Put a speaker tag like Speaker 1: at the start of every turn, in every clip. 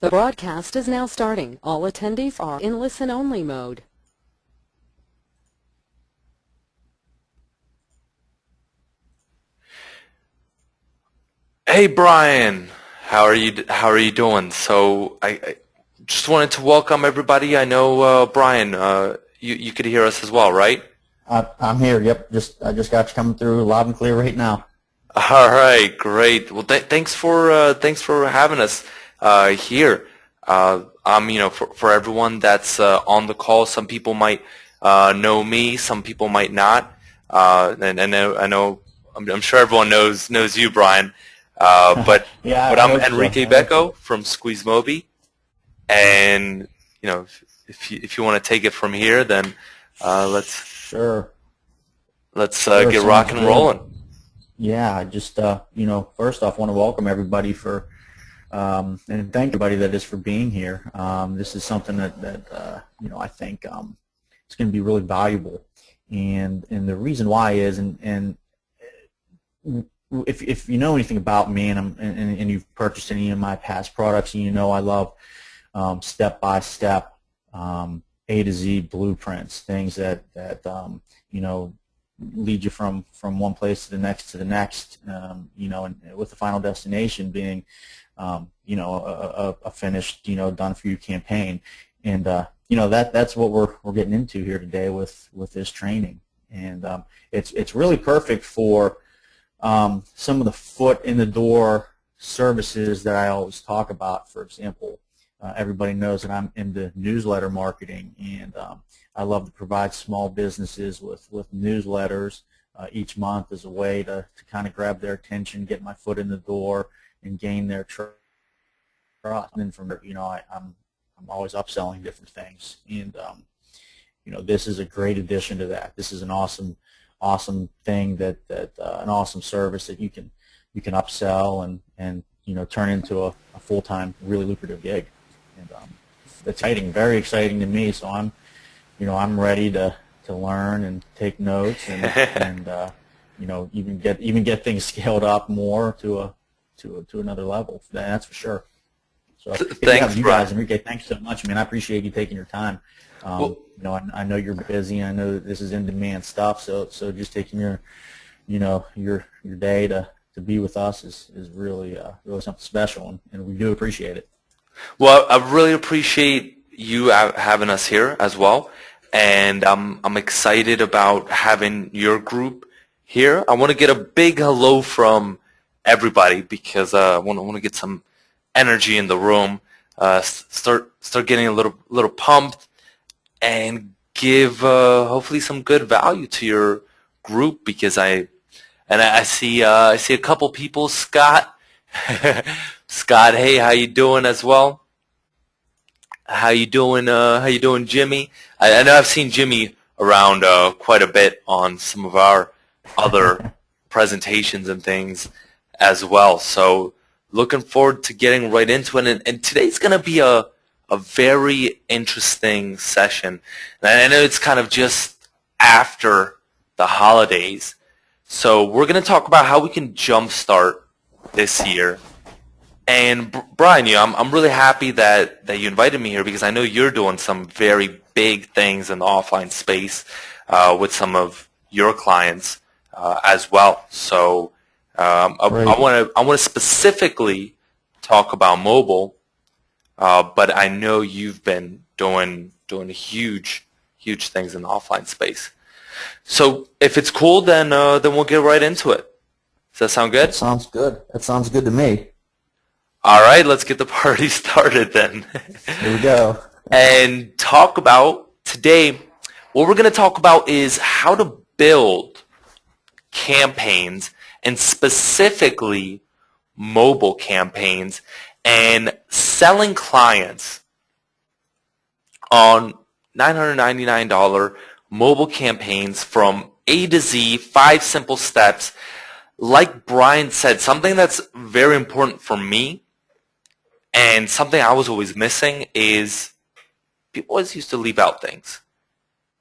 Speaker 1: The broadcast is now starting. All attendees are in listen-only mode.
Speaker 2: Hey Brian, how are you doing? So I just wanted to welcome everybody. I know Brian, you could hear us as well, right?
Speaker 3: I'm here. Yep. I just got you coming through loud and clear right now.
Speaker 2: All right, great. Well, thanks for having us here. For everyone that's on the call, some people might know me, some people might not. And I'm sure everyone knows you, Brian. But
Speaker 3: Yeah,
Speaker 2: but
Speaker 3: I
Speaker 2: I'm
Speaker 3: hope so.
Speaker 2: Enrique
Speaker 3: I hope
Speaker 2: Becco
Speaker 3: so.
Speaker 2: from SqueezeMobi, and if you want to take it from here, then let's
Speaker 3: Sure. Sure.
Speaker 2: get
Speaker 3: Sounds
Speaker 2: rocking and
Speaker 3: good.
Speaker 2: rolling.
Speaker 3: Yeah. I just first off, want to welcome everybody and thank everybody that is for being here. This is something that I think it's going to be really valuable, and the reason why is and if you know anything about me and you've purchased any of my past products, and I love step-by-step A to Z blueprints, things that lead you from one place to the next, and with the final destination being a finished done for you campaign. And that's what we're getting into here today with this training. And it's really perfect for some of the foot in the door services that I always talk about. For example, everybody knows that I'm into newsletter marketing, and I love to provide small businesses with newsletters each month as a way to kind of grab their attention, get my foot in the door, and gain their trust. And then from there, I'm always upselling different things, and this is a great addition to that. This is an awesome thing that an awesome service that you can upsell and turn into a full-time, really lucrative gig. And it's exciting, very exciting to me. So I'm ready to learn and take notes and even get things scaled up more to another level. That's for sure. So
Speaker 2: Thanks,
Speaker 3: you
Speaker 2: Brian.
Speaker 3: guys, Enrique, thanks so much. I appreciate you taking your time.
Speaker 2: Well,
Speaker 3: I know you're busy. I know that this is in-demand stuff. So just taking your day to be with us is really something special, and we do appreciate it.
Speaker 2: well, I really appreciate you having us here as well, and I'm excited about having your group here. I want to get a big hello from everybody because I want to get some energy in the room. Start getting a little pumped, and give hopefully some good value to your group, because I see a couple people. Scott, Scott, hey, how you doing as well? How you doing? How you doing, Jimmy? I know I've seen Jimmy around quite a bit on some of our other presentations and things as well. So looking forward to getting right into it. And today's going to be a very interesting session. And I know it's kind of just after the holidays. So we're going to talk about how we can jumpstart this year. And Brian, I'm really happy that you invited me here, because I know you're doing some very big things in the offline space with some of your clients as well. So
Speaker 3: Great.
Speaker 2: I want to specifically talk about mobile, but I know you've been doing huge things in the offline space. So if it's cool, then we'll get right into it. Does that sound good?
Speaker 3: That sounds good. That sounds good to me.
Speaker 2: All right, let's get the party started then.
Speaker 3: Here we go.
Speaker 2: And talk about today, what we're going to talk about is how to build campaigns, and specifically mobile campaigns, and selling clients on $999 mobile campaigns from A to Z, 5 simple steps. Like Brian said, something that's very important for me, and something I was always missing, is people always used to leave out things.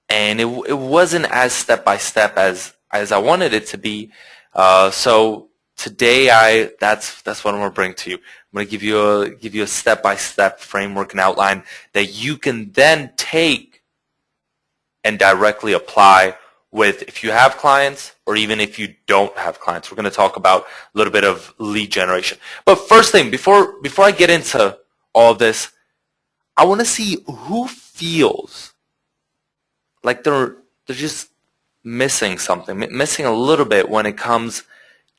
Speaker 2: And it wasn't as step-by-step as I wanted it to be. So today that's what I'm going to bring to you. I'm going to give you a step-by-step framework and outline that you can then take and directly apply with if you have clients or even if you don't have clients. We're going to talk about a little bit of lead generation. But first thing, before I get into all of this, I want to see who feels like they're just missing something, missing a little bit when it comes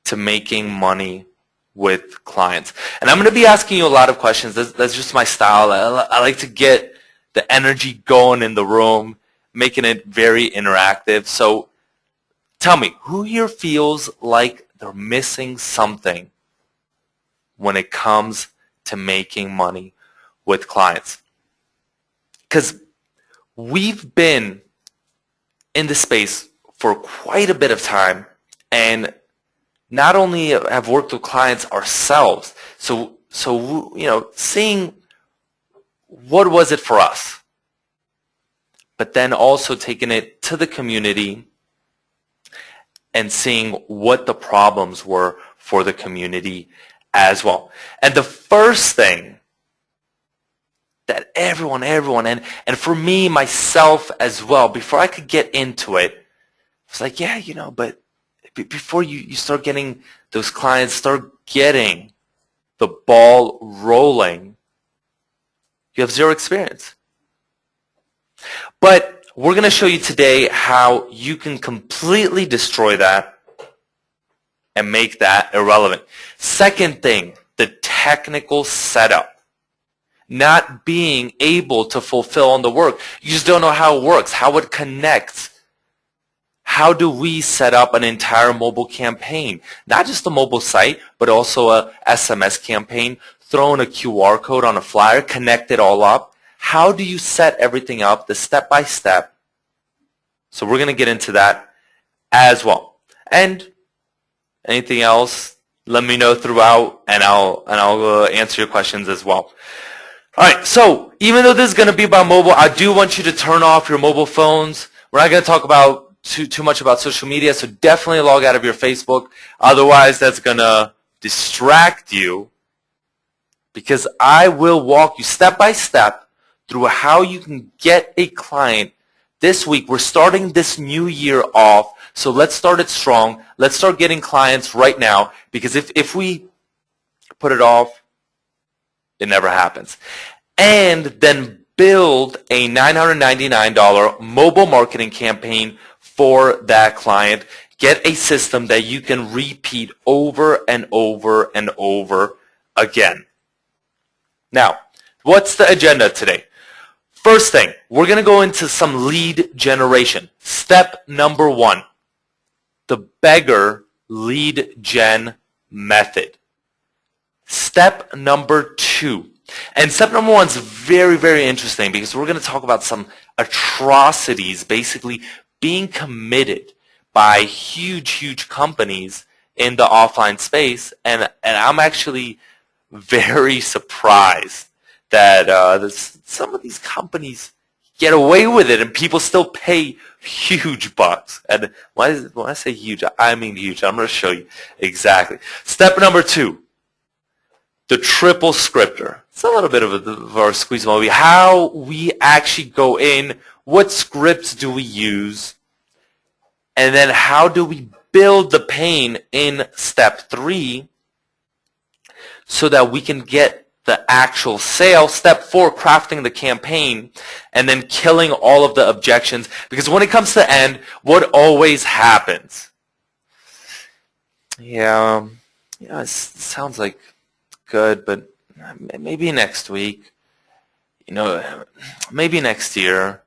Speaker 2: to making money with clients. And I'm going to be asking you a lot of questions. That's just my style. I like to get the energy going in the room, making it very interactive. So tell me, who here feels like they're missing something when it comes to making money with clients? Because we've been in this space for quite a bit of time, and not only have worked with clients ourselves, so seeing what was it for us, but then also taking it to the community and seeing what the problems were for the community as well. And the first thing that everyone, and for me, myself as well, before I could get into it, I was like, yeah, but before you start getting those clients, start getting the ball rolling, you have zero experience. But we're going to show you today how you can completely destroy that and make that irrelevant. Second thing, the technical setup. Not being able to fulfill on the work. You just don't know how it works, how it connects. How do we set up an entire mobile campaign? Not just a mobile site, but also a SMS campaign, throw in a QR code on a flyer, connect it all up. How do you set everything up, the step-by-step? So we're going to get into that as well. And anything else, let me know throughout, and I'll answer your questions as well. All right, so even though this is going to be about mobile, I do want you to turn off your mobile phones. We're not going to talk about too much about social media, so definitely log out of your Facebook. Otherwise, that's going to distract you, because I will walk you step by step through how you can get a client this week. We're starting this new year off, so let's start it strong. Let's start getting clients right now, because if we put it off, it never happens. And then build a $999 mobile marketing campaign for that client. Get a system that you can repeat over and over and over again. Now, what's the agenda today? First thing, we're going to go into some lead generation. Step number 1, the beggar lead gen method. Step number 2. And step number 1 is very, very interesting, because we're going to talk about some atrocities, basically being committed by huge companies in the offline space. And I'm actually very surprised that some of these companies get away with it and people still pay huge bucks. And when I say huge, I mean huge. I'm going to show you exactly. Step number 2. The triple scripter. It's a little bit of our SqueezeMobi. How we actually go in, what scripts do we use, and then how do we build the pain in step 3 so that we can get the actual sale. Step 4, crafting the campaign, and then killing all of the objections. Because when it comes to the end, what always happens? Yeah, it sounds like good, but maybe next week, maybe next year.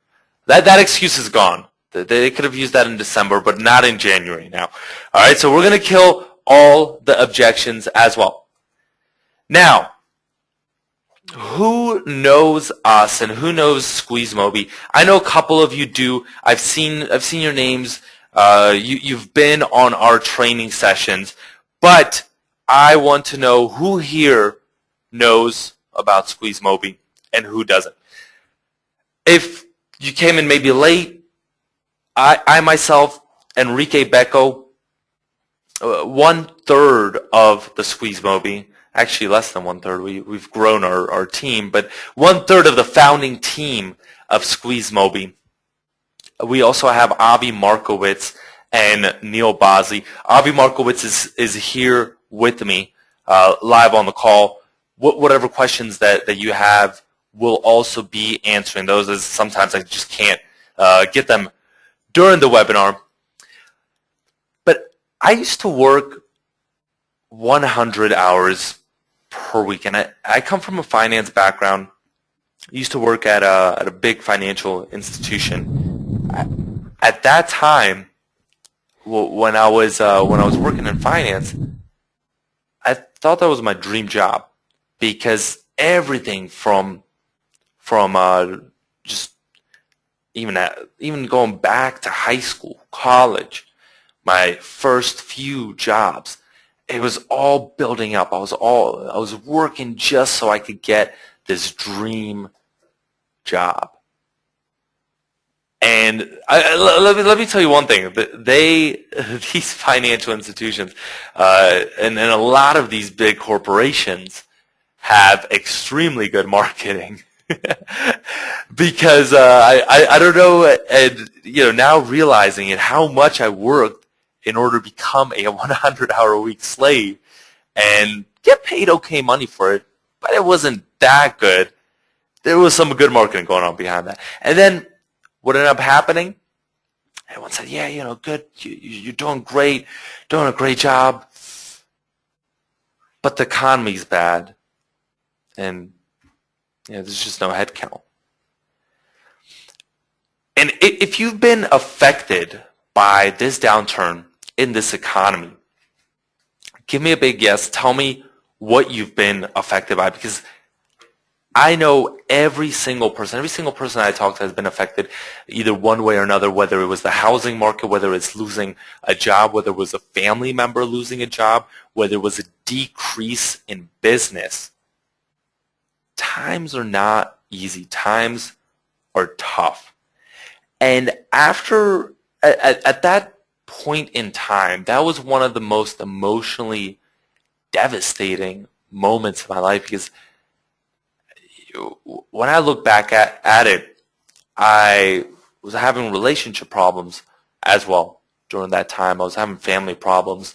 Speaker 2: That excuse is gone. They could have used that in December, but not in January now. All right, so we're going to kill all the objections as well. Now, who knows us and who knows SqueezeMobi? I know a couple of you do. I've seen your names. You've been on our training sessions, but I want to know who here knows about SqueezeMobi and who doesn't. If you came in maybe late, I myself, Enrique Becco, 1/3 1/3 of the SqueezeMobi, actually less than 1/3. We've grown our team, but 1/3 of the founding team of SqueezeMobi. We also have Avi Markowitz and Neil Bosley. Avi Markowitz is here with me live on the call. Whatever questions that you have, we'll also be answering those, as sometimes I just can't get them during the webinar. But I used to work 100 hours per week, and I come from a finance background. I used to work at a big financial institution. At that time, when I was working in finance, I thought that was my dream job, because everything from just even going back to high school, college, my first few jobs, it was all building up. I was working just so I could get this dream job. And let me tell you one thing. These financial institutions and a lot of these big corporations have extremely good marketing. Because I don't know, and now realizing it, how much I worked in order to become a 100-hour-a-week slave and get paid okay money for it, but it wasn't that good. There was some good marketing going on behind that. And then what ended up happening? Everyone said, "Yeah, good, you're doing great, doing a great job, but the economy's bad, and there's just no headcount." And if you've been affected by this downturn in this economy, give me a big yes. Tell me what you've been affected by, because I know every single person I talk to has been affected either one way or another, whether it was the housing market, whether it's losing a job, whether it was a family member losing a job, whether it was a decrease in business. Times are not easy. Times are tough. And at that point in time, that was one of the most emotionally devastating moments of my life, because when I look back at it, I was having relationship problems as well during that time. I was having family problems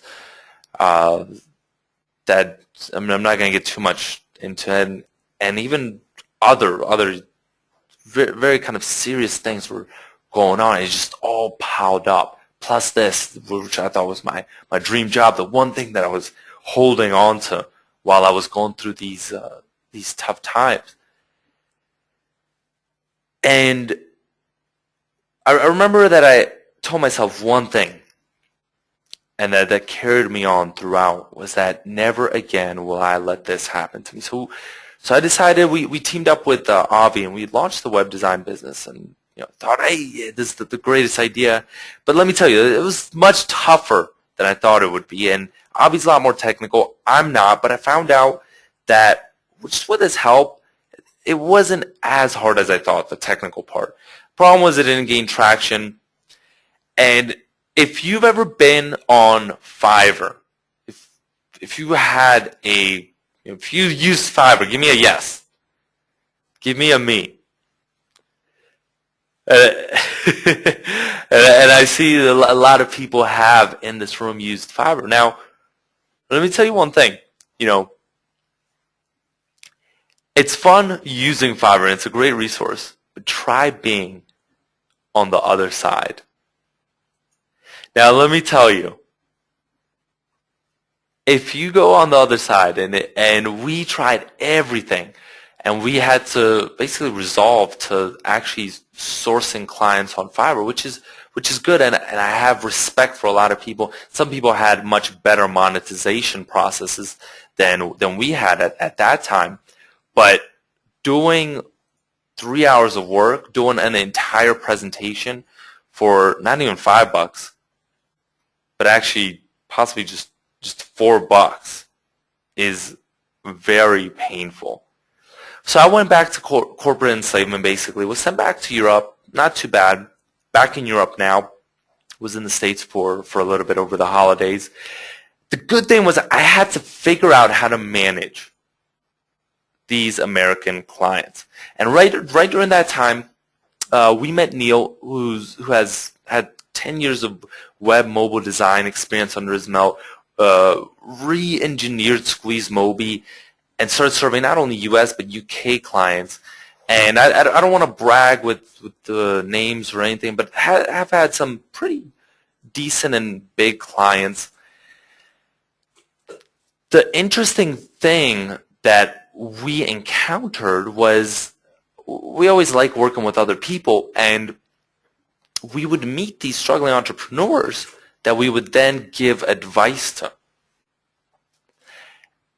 Speaker 2: that I'm not going to get too much into it, and even other very, very kind of serious things were going on. It's just all piled up. Plus this, which I thought was my dream job, the one thing that I was holding on to while I was going through these tough times. And I remember that I told myself one thing, and that carried me on throughout, was that never again will I let this happen to me. So I decided, we teamed up with Avi, and we launched the web design business, and thought, hey, this is the greatest idea. But let me tell you, it was much tougher than I thought it would be. And Avi's a lot more technical. I'm not, but I found out that just with his help, it wasn't as hard as I thought, the technical part. Problem was, it didn't gain traction. And if you've ever been on Fiverr, if you used Fiverr, give me a yes. Give me a me. And I see a lot of people have in this room used Fiverr. Now, let me tell you one thing. It's fun using Fiverr, and it's a great resource, but try being on the other side. Now, let me tell you, if you go on the other side, and we tried everything, and we had to basically resolve to actually sourcing clients on Fiverr, which is good, and I have respect for a lot of people. Some people had much better monetization processes than we had at that time. But doing 3 hours of work, doing an entire presentation for not even $5, but actually possibly just $4 is very painful. So I went back to corporate enslavement, basically. Was sent back to Europe, not too bad. Back in Europe now. Was in the States for a little bit over the holidays. the good thing was I had to figure out how to manage these American clients. And right during that time, we met Neil, who has had 10 years of web mobile design experience under his belt, re-engineered SqueezeMobi, and started serving not only U.S. but U.K. clients. And I don't want to brag with the names or anything, but have had some pretty decent and big clients. The interesting thing that we encountered was we always like working with other people, and we would meet these struggling entrepreneurs that we would then give advice to.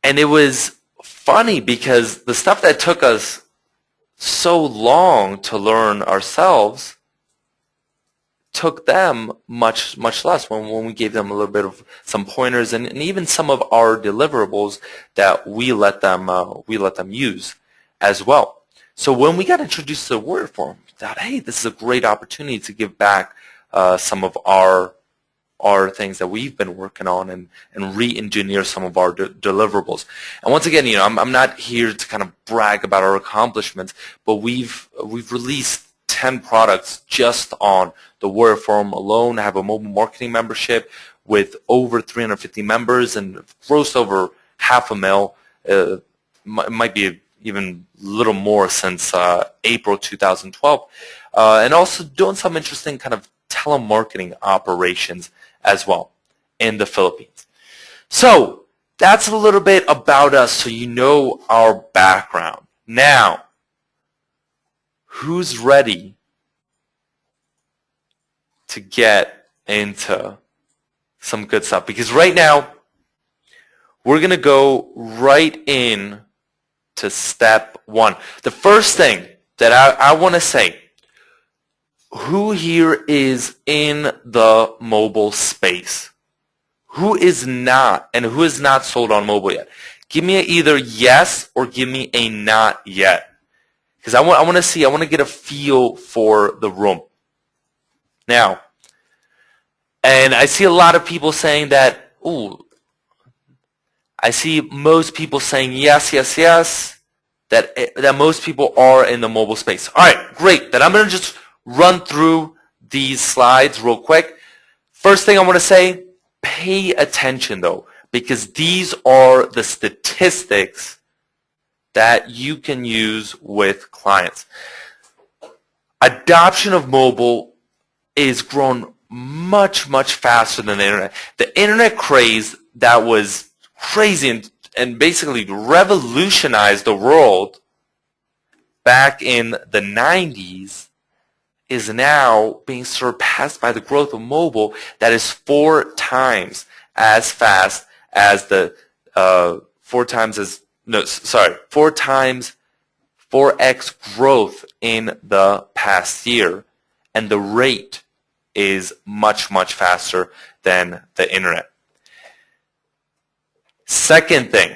Speaker 2: And it was funny because the stuff that took us so long to learn ourselves took them much less when we gave them a little bit of some pointers and even some of our deliverables that we let them use as well. So when we got introduced to the word form, we thought, hey, this is a great opportunity to give back some of our things that we've been working on and re-engineer some of our deliverables. And once again, I'm not here to kind of brag about our accomplishments, but we've released 10 products just on the word form alone. I have a mobile marketing membership with over 350 members and grossed over $500,000. Might be even a little more since April 2012. And also doing some interesting kind of telemarketing operations as well in the Philippines. So that's a little bit about us, so you know our background. Now, who's ready to get into some good stuff? Because right now, we're going to go right in to step one. The first thing that I want to say, who here is in the mobile space? Who is not, and who is not sold on mobile yet? Give me either yes or give me a not yet. Because I want to get a feel for the room. Now, and I see a lot of people saying that, I see most people saying yes, that most people are in the mobile space. All right, great. Then I'm going to just run through these slides real quick. First thing I want to say, pay attention though, because these are the statistics that you can use with clients. Adoption of mobile is grown much faster than the internet. The internet craze that was crazy and basically revolutionized the world back in the 90s is now being surpassed by the growth of mobile that is 4 times as fast as 4x growth in the past year, and the rate is much faster than the internet. Second thing,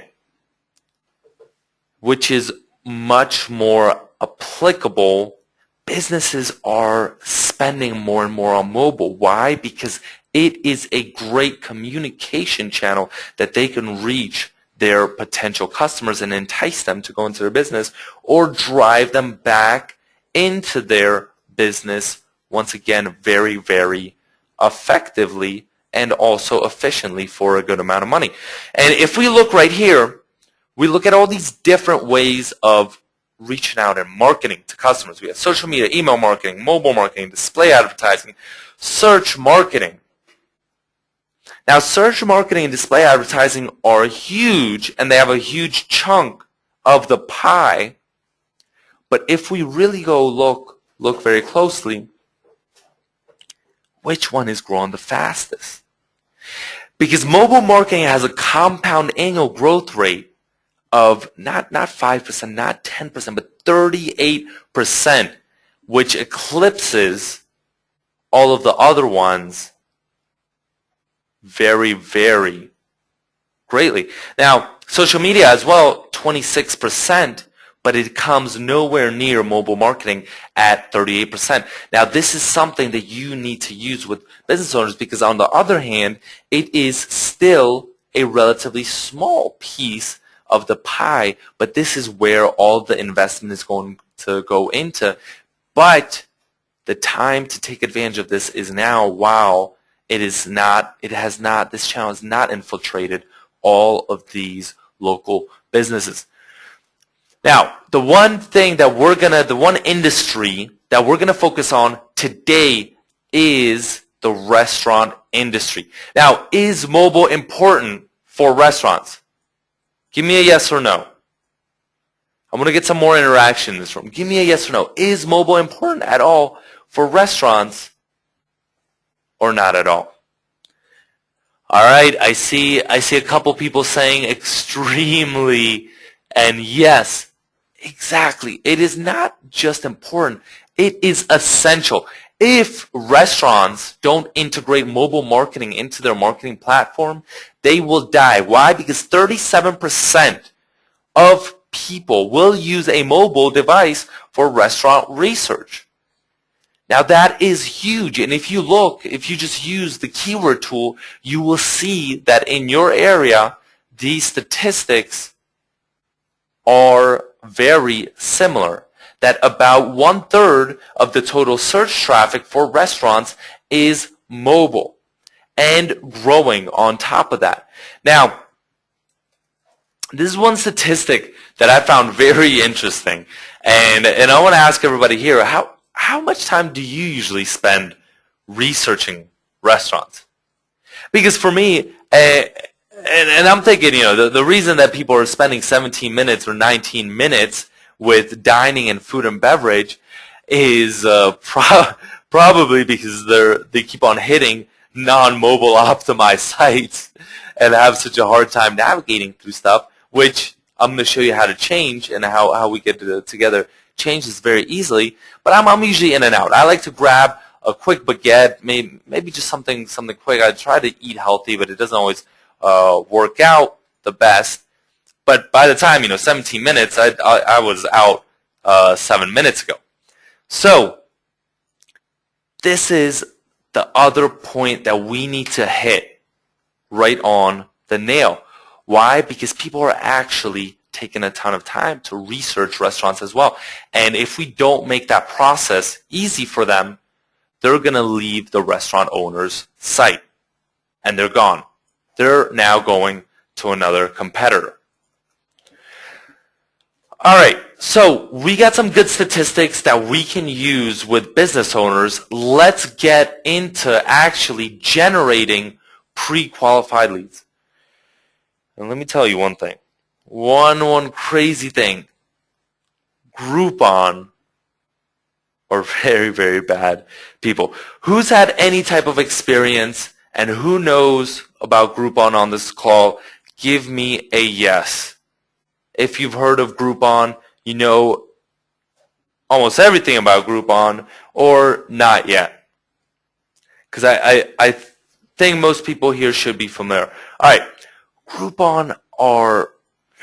Speaker 2: which is much more applicable, businesses are spending more and more on mobile. Why? Because it is a great communication channel that they can reach their potential customers and entice them to go into their business or drive them back into their business, once again, very effectively and also efficiently for a good amount of money. And if we look right here, we look at all these different ways of reaching out and marketing to customers. We have social media, email marketing, mobile marketing, display advertising, search marketing. Now, search marketing and display advertising are huge, and they have a huge chunk of the pie. But if we really go look very closely, which one is growing the fastest? Because mobile marketing has a compound annual growth rate of not 5%, not 10%, but 38%, which eclipses all of the other ones very greatly. Now, social media as well, 26%, but it comes nowhere near mobile marketing at 38%. Now, this is something that you need to use with business owners because, on the other hand, it is still a relatively small piece of the pie, but this is where all the investment is going to go into. But the time to take advantage of this is now, while this channel has not infiltrated all of these local businesses. Now, the one industry that we're gonna focus on today is the restaurant industry. Now, is mobile important for restaurants? Give me a yes or no. I'm gonna get some more interaction in this room. Give me a yes or no. Is mobile important at all for restaurants or not at all? All right, I see a couple people saying extremely, and yes, exactly. It is not just important, it is essential. If restaurants don't integrate mobile marketing into their marketing platform, they will die. Why? Because 37% of people will use a mobile device for restaurant research. Now that is huge, and if you just use the keyword tool, you will see that in your area, these statistics are very similar. That about 1/3 of the total search traffic for restaurants is mobile, and growing on top of that. Now, this is one statistic that I found very interesting, and I want to ask everybody here, how much time do you usually spend researching restaurants? Because for me, and I'm thinking, the reason that people are spending 17 minutes or 19 minutes with dining and food and beverage is probably because they keep on hitting non-mobile optimized sites and have such a hard time navigating through stuff, which I'm going to show you how to change, and how we get together change this very easily. But I'm usually in and out. I like to grab a quick baguette, maybe just something quick. I try to eat healthy, but it doesn't always work out the best. But by the time 17 minutes, I was out 7 minutes ago. So this is the other point that we need to hit right on the nail. Why? Because people are actually taking a ton of time to research restaurants as well. And if we don't make that process easy for them, they're going to leave the restaurant owner's site. And they're gone. They're now going to another competitor. All right, so we got some good statistics that we can use with business owners. Let's get into actually generating pre-qualified leads. And let me tell you one thing. One crazy thing. Groupon are very, very bad people. Who's had any type of experience and who knows about Groupon on this call? Give me a yes. If you've heard of Groupon, you know almost everything about Groupon, or not yet. Because I think most people here should be familiar. All right, Groupon are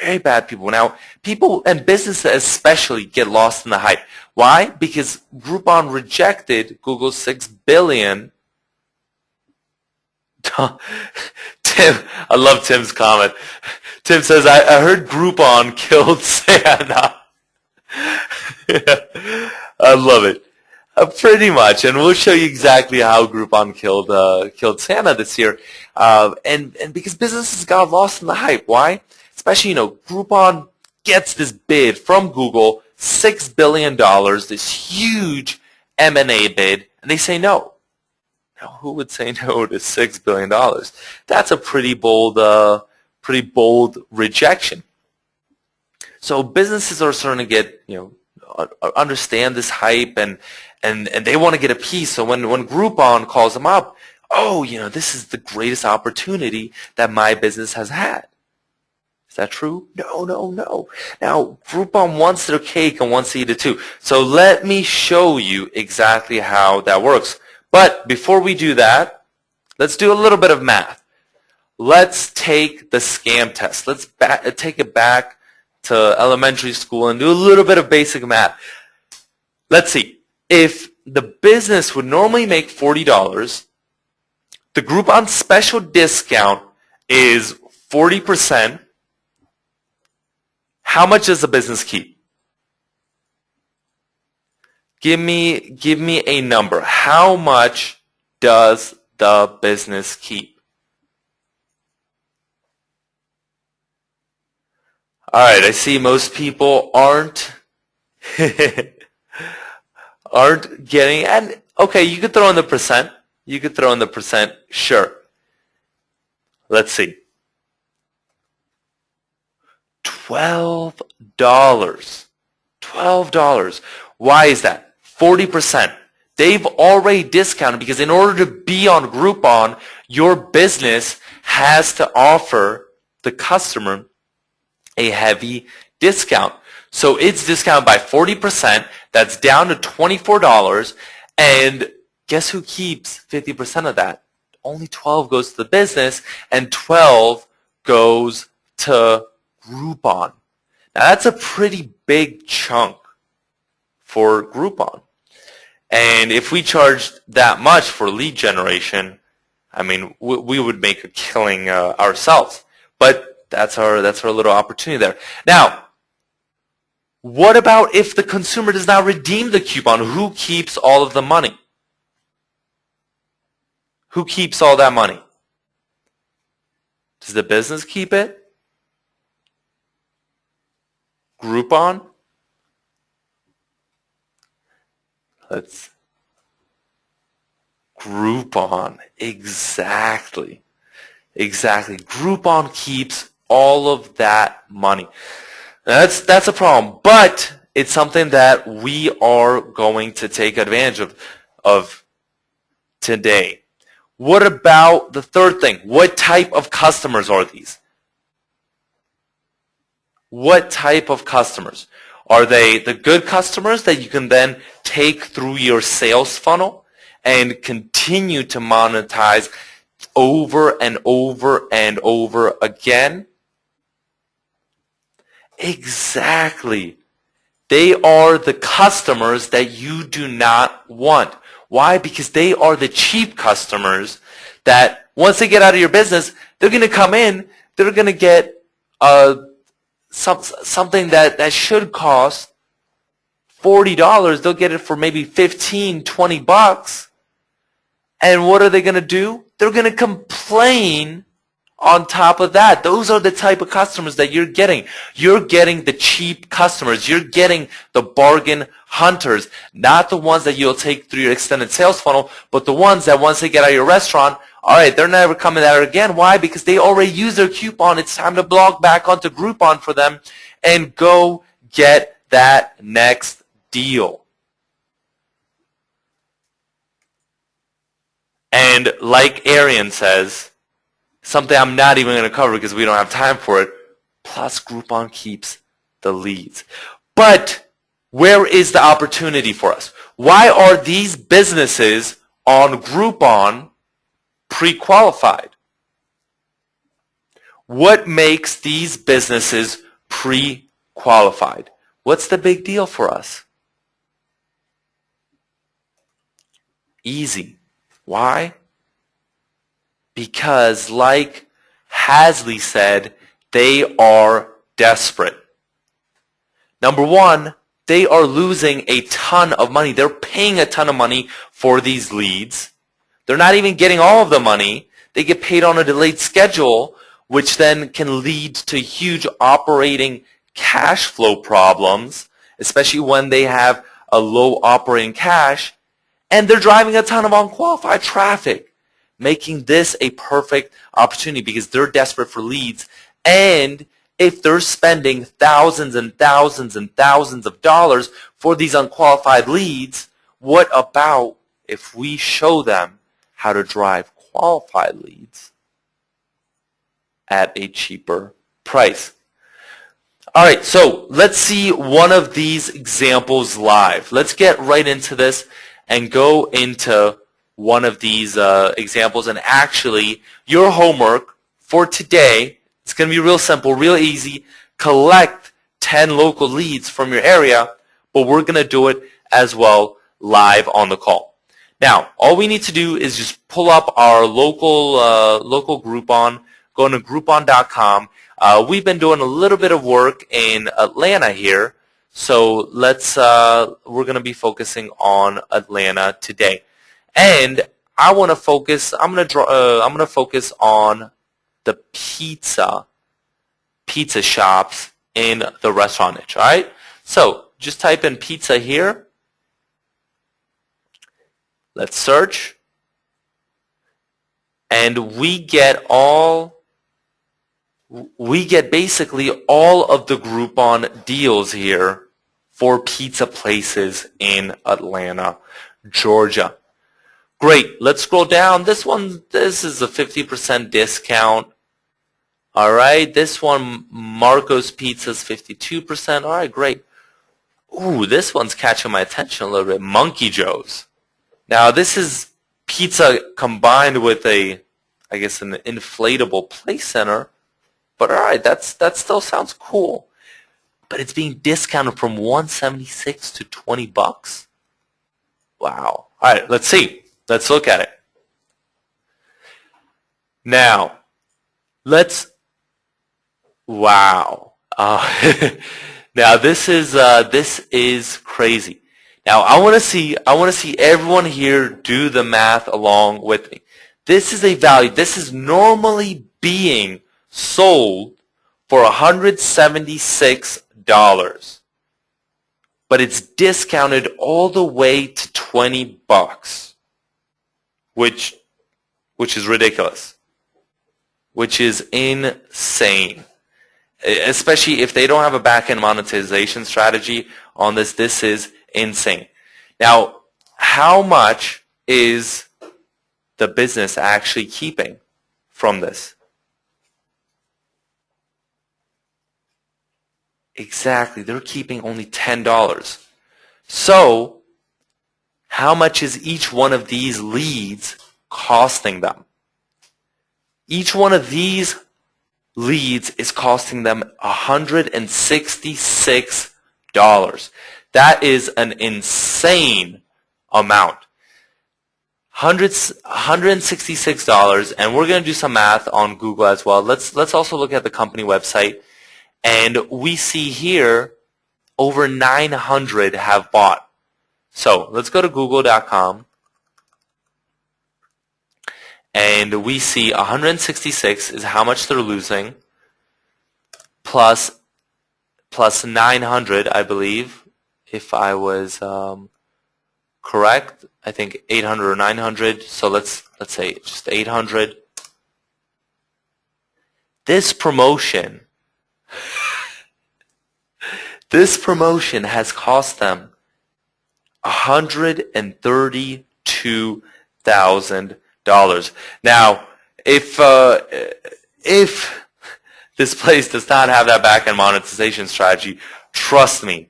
Speaker 2: very bad people. Now, people and businesses especially get lost in the hype. Why? Because Groupon rejected Google's $6 billion. Tim, I love Tim's comment. Tim says, I heard Groupon killed Santa. I love it. Pretty much, and we'll show you exactly how Groupon killed Santa this year. And because businesses got lost in the hype. Why? Especially, Groupon gets this bid from Google, $6 billion, this huge M&A bid, and they say no. Now, who would say no to $6 billion? That's a pretty bold rejection. So businesses are starting to get, understand this hype, and they want to get a piece. So when Groupon calls them up, this is the greatest opportunity that my business has had. Is that true? No. Now, Groupon wants their cake and wants to eat it too. So let me show you exactly how that works. But before we do that, let's do a little bit of math. Let's take the scam test. Let's take it back to elementary school and do a little bit of basic math. Let's see. If the business would normally make $40, the Groupon special discount is 40%, how much does the business keep? Give me a number. How much does the business keep? All right, I see most people aren't getting, and okay, you could throw in the percent. You could throw in the percent, sure. Let's see. $12. $12. Why is that? 40%. They've already discounted because in order to be on Groupon, your business has to offer the customer a heavy discount. So it's discounted by 40%. That's down to $24. And guess who keeps 50% of that? Only 12 goes to the business and 12 goes to Groupon. Now that's a pretty big chunk for Groupon. And if we charged that much for lead generation, I mean, we would make a killing ourselves. But that's our little opportunity there. Now, what about if the consumer does not redeem the coupon? Who keeps all of the money? Who keeps all that money? Does the business keep it? Groupon? Groupon. Exactly. Groupon keeps all of that money. That's a problem, but it's something that we are going to take advantage of today. What about the third thing? What type of customers are these? What type of customers? Are they the good customers that you can then take through your sales funnel and continue to monetize over and over and over again? Exactly. They are the customers that you do not want. Why? Because they are the cheap customers that once they get out of your business, they're going to come in, they're going to get something that should cost $40. They'll get it for maybe $15, $20. And what are they going to do? They're going to complain on top of that. Those are the type of customers that you're getting. You're getting the cheap customers. You're getting the bargain hunters, not the ones that you'll take through your extended sales funnel, but the ones that once they get out of your restaurant, all right, they're never coming out again. Why? Because they already used their coupon. It's time to log back onto Groupon for them and go get that next deal. And like Arian says, something I'm not even going to cover because we don't have time for it, plus Groupon keeps the leads. But where is the opportunity for us? Why are these businesses on Groupon pre-qualified? What makes these businesses pre-qualified? What's the big deal for us? Easy. Why? Because like Hasley said, they are desperate. Number one, they are losing a ton of money. They're paying a ton of money for these leads. They're not even getting all of the money. They get paid on a delayed schedule, which then can lead to huge operating cash flow problems, especially when they have a low operating cash, and they're driving a ton of unqualified traffic, making this a perfect opportunity because they're desperate for leads. And if they're spending thousands and thousands and thousands of dollars for these unqualified leads, what about if we show them how to drive qualified leads at a cheaper price? All right, so let's see one of these examples live. Let's get right into this and go into one of these examples. And actually, your homework for today, it's going to be real simple, real easy. Collect 10 local leads from your area, but we're going to do it as well live on the call. Now, all we need to do is just pull up our local Groupon, going to Groupon.com. We've been doing a little bit of work in Atlanta here, so we're going to be focusing on Atlanta today. And I want to focus. I'm going to focus on the pizza shops in the restaurant niche. All right. So just type in pizza here. Let's search, and we get basically all of the Groupon deals here for pizza places in Atlanta, Georgia. Great. Let's scroll down. This is a 50% discount. All right. This one, Marco's Pizza's 52%. All right, great. Ooh, this one's catching my attention a little bit. Monkey Joe's. Now, this is pizza combined with an inflatable play center. But all right, that still sounds cool. But it's being discounted from $176 to $20. Wow. All right, let's see. Let's look at it. Now, wow. Now this is crazy. Now I want to see everyone here do the math along with me. This is a value. This is normally being sold for $176, but it's discounted all the way to $20, which is ridiculous, which is insane. Especially if they don't have a back-end monetization strategy on this, this is insane. Now, how much is the business actually keeping from this? Exactly, they're keeping only $10. So, how much is each one of these leads costing them? Each one of these leads is costing them $166. That is an insane amount. $166, and we're going to do some math on Google as well. Let's also look at the company website, and we see here over 900 have bought. So let's go to Google.com, and we see 166 is how much they're losing, plus 900, I believe, if I was correct. I think 800 or 900. So let's say just 800. This promotion has cost them $132,000. Now, if this place does not have that back-end monetization strategy, trust me,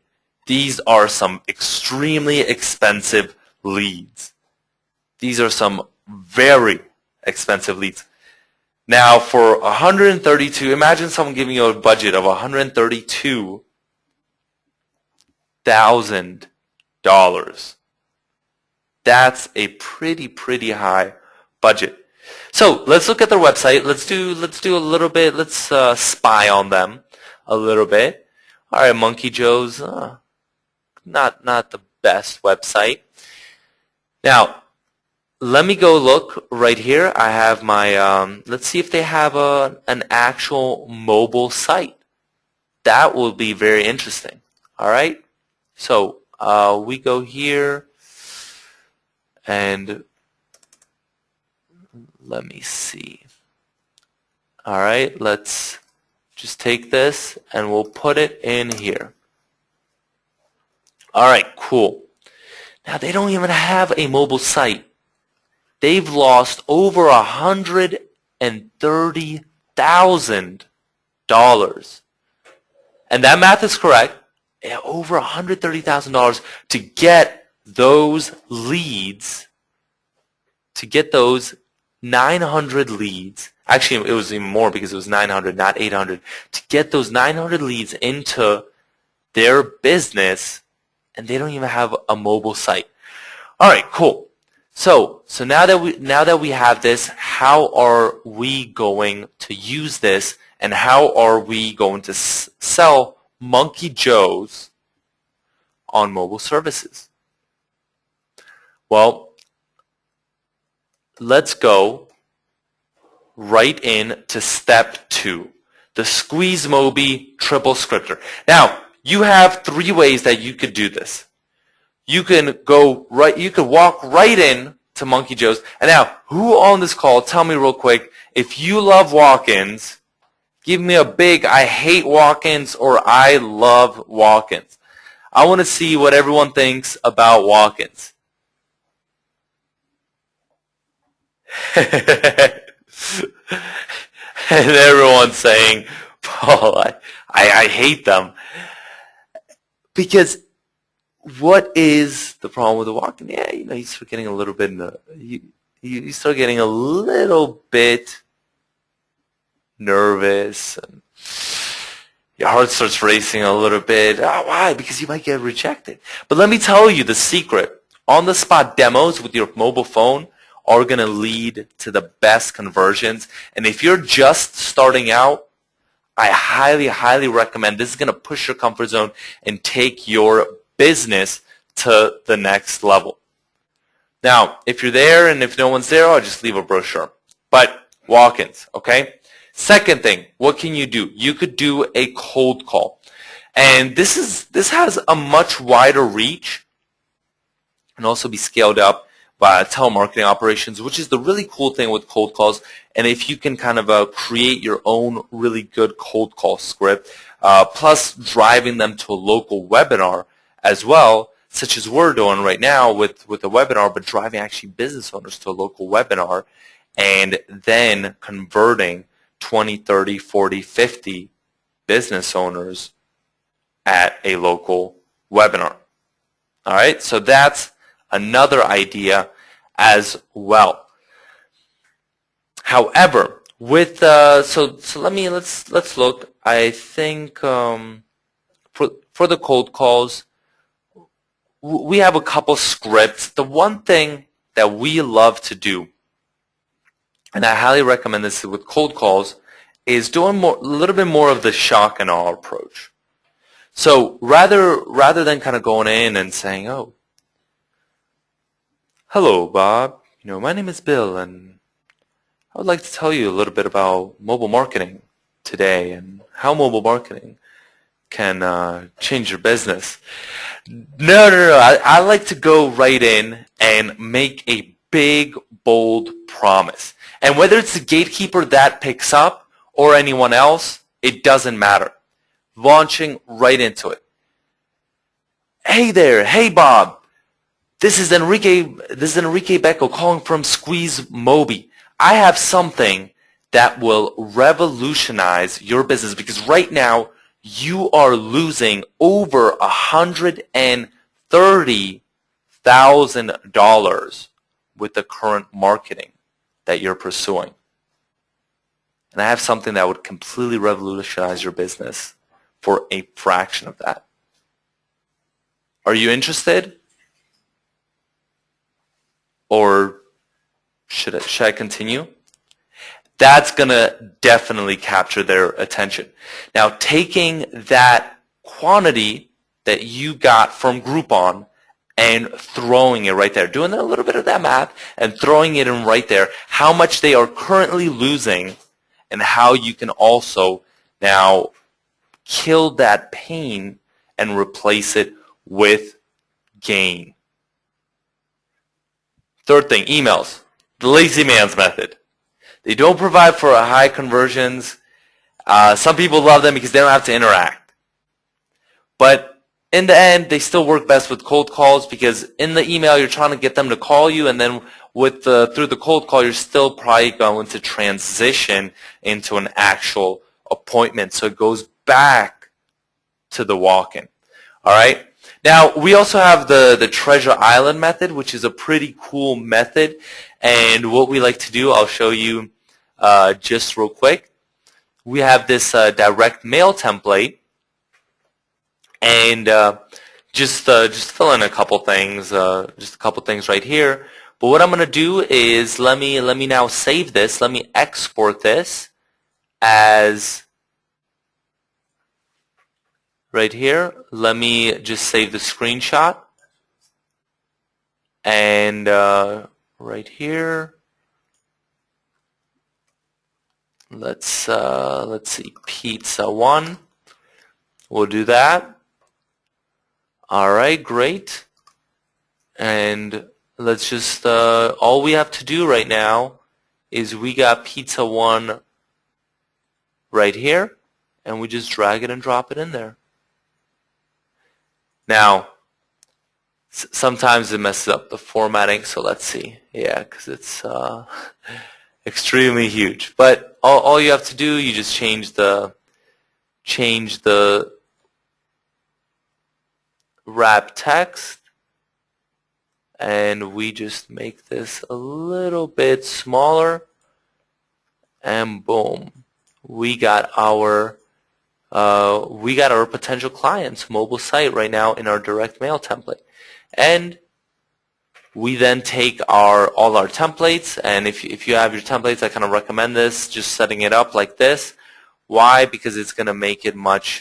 Speaker 2: these are some extremely expensive leads. These are some very expensive leads. Now, for 132, imagine someone giving you a budget of $132,000. That's a pretty high budget. So let's look at their website. Let's do a little bit. Let's spy on them a little bit. All right, Monkey Joe's, not the best website. Now, let me go look right here. I have my. Let's see if they have an actual mobile site. That will be very interesting. All right. So we go here, and let me see. All right, let's just take this and we'll put it in here. All right, cool. Now they don't even have a mobile site. They've lost over $130,000. And that math is correct. Yeah, over $130,000 to get those leads, to get those 900 leads. Actually, it was even more because it was 900, not 800. To get those 900 leads into their business, and they don't even have a mobile site. All right, cool. So now that we have this, how are we going to use this, and how are we going to sell Monkey Joe's on mobile services? Well, let's go right in to step 2, the SqueezeMobi triple scripter. Now, you have 3 ways that you could do this. You can walk right in to Monkey Joe's. And now, who on this call, tell me real quick, if you love walk-ins, give me a big I hate walk-ins or I love walk-ins. I want to see what everyone thinks about walk-ins. And everyone's saying, Paul, I hate them. Because what is the problem with the walk-in? Yeah, you start getting a little bit you start getting a little bit nervous, and your heart starts racing a little bit. Why? Because you might get rejected. But let me tell you the secret. On-the-spot demos with your mobile phone are going to lead to the best conversions. And if you're just starting out, I highly, highly recommend this is going to push your comfort zone and take your business to the next level. Now, if you're there and if no one's there, I'll just leave a brochure. But walk-ins, okay? Second thing, what can you do? You could do a cold call. And this has a much wider reach and also be scaled up by telemarketing operations, which is the really cool thing with cold calls. And if you can kind of create your own really good cold call script, plus driving them to a local webinar as well, such as we're doing right now with a webinar, but driving actually business owners to a local webinar and then converting 20, 30, 40, 50 business owners at a local webinar. All right, so that's another idea as well. However, with let's look. I think for the cold calls, we have a couple scripts. The one thing that we love to do, and I highly recommend this with cold calls, is doing a little bit more of the shock and awe approach. So rather than kind of going in and saying, "Oh, hello, Bob. My name is Bill, and I would like to tell you a little bit about mobile marketing today and how mobile marketing can change your business." No. I like to go right in and make a big, bold promise. And whether it's the gatekeeper that picks up or anyone else, it doesn't matter. Launching right into it. Hey there. Hey, Bob. This is Enrique Becco calling from SqueezeMobi. I have something that will revolutionize your business because right now you are losing over $130,000 with the current marketing that you're pursuing. And I have something that would completely revolutionize your business for a fraction of that. Are you interested? Or should I continue? That's going to definitely capture their attention. Now, taking that quantity that you got from Groupon and throwing it right there, doing a little bit of that math and throwing it in right there, how much they are currently losing and how you can also now kill that pain and replace it with gain. Third thing, emails. The lazy man's method. They don't provide for high conversions. Some people love them because they don't have to interact. But in the end, they still work best with cold calls because in the email, you're trying to get them to call you, and then through the cold call, you're still probably going to transition into an actual appointment. So it goes back to the walk-in. All right? Now, we also have the Treasure Island method, which is a pretty cool method. And what we like to do, I'll show you just real quick. We have this direct mail template. And just fill in a couple things, just a couple things right here. But what I'm going to do is let me now save this. Let me export this as right here. Let me just save the screenshot. And right here, let's see, pizza 1. We'll do that. All right, great. And let's just all we have to do right now is we got pizza 1 right here, and we just drag it and drop it in there. Now, sometimes it messes up the formatting, so let's see. Yeah, because it's extremely huge. But all you have to do, you just change the wrap text, and we just make this a little bit smaller, and boom, we got our potential client's mobile site right now in our direct mail template. And we then take all our templates, and if you have your templates, I kind of recommend this, just setting it up like this. Why? Because it's going to make it much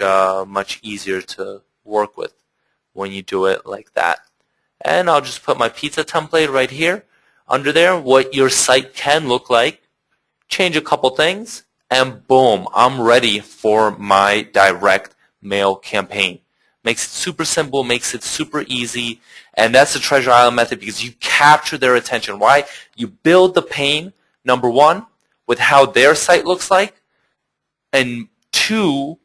Speaker 2: easier to work with when you do it like that. And I'll just put my pizza template right here under there, what your site can look like, change a couple things, and boom, I'm ready for my direct mail campaign. Makes it super simple, makes it super easy, and that's the Treasure Island method because you capture their attention. Why? You build the pain, number 1, with how their site looks like, and 2,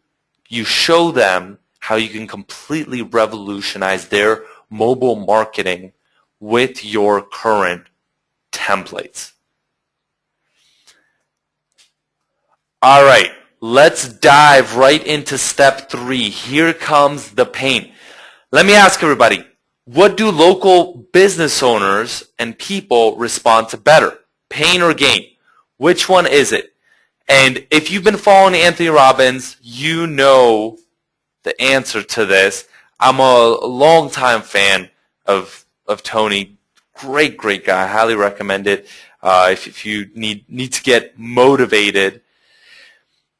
Speaker 2: you show them how you can completely revolutionize their mobile marketing with your current templates. All right, let's dive right into step 3. Here comes the pain. Let me ask everybody, what do local business owners and people respond to better, pain or gain? Which one is it? And if you've been following Anthony Robbins, you know the answer to this. I'm a longtime fan of Tony. Great guy. I highly recommend it if you need to get motivated.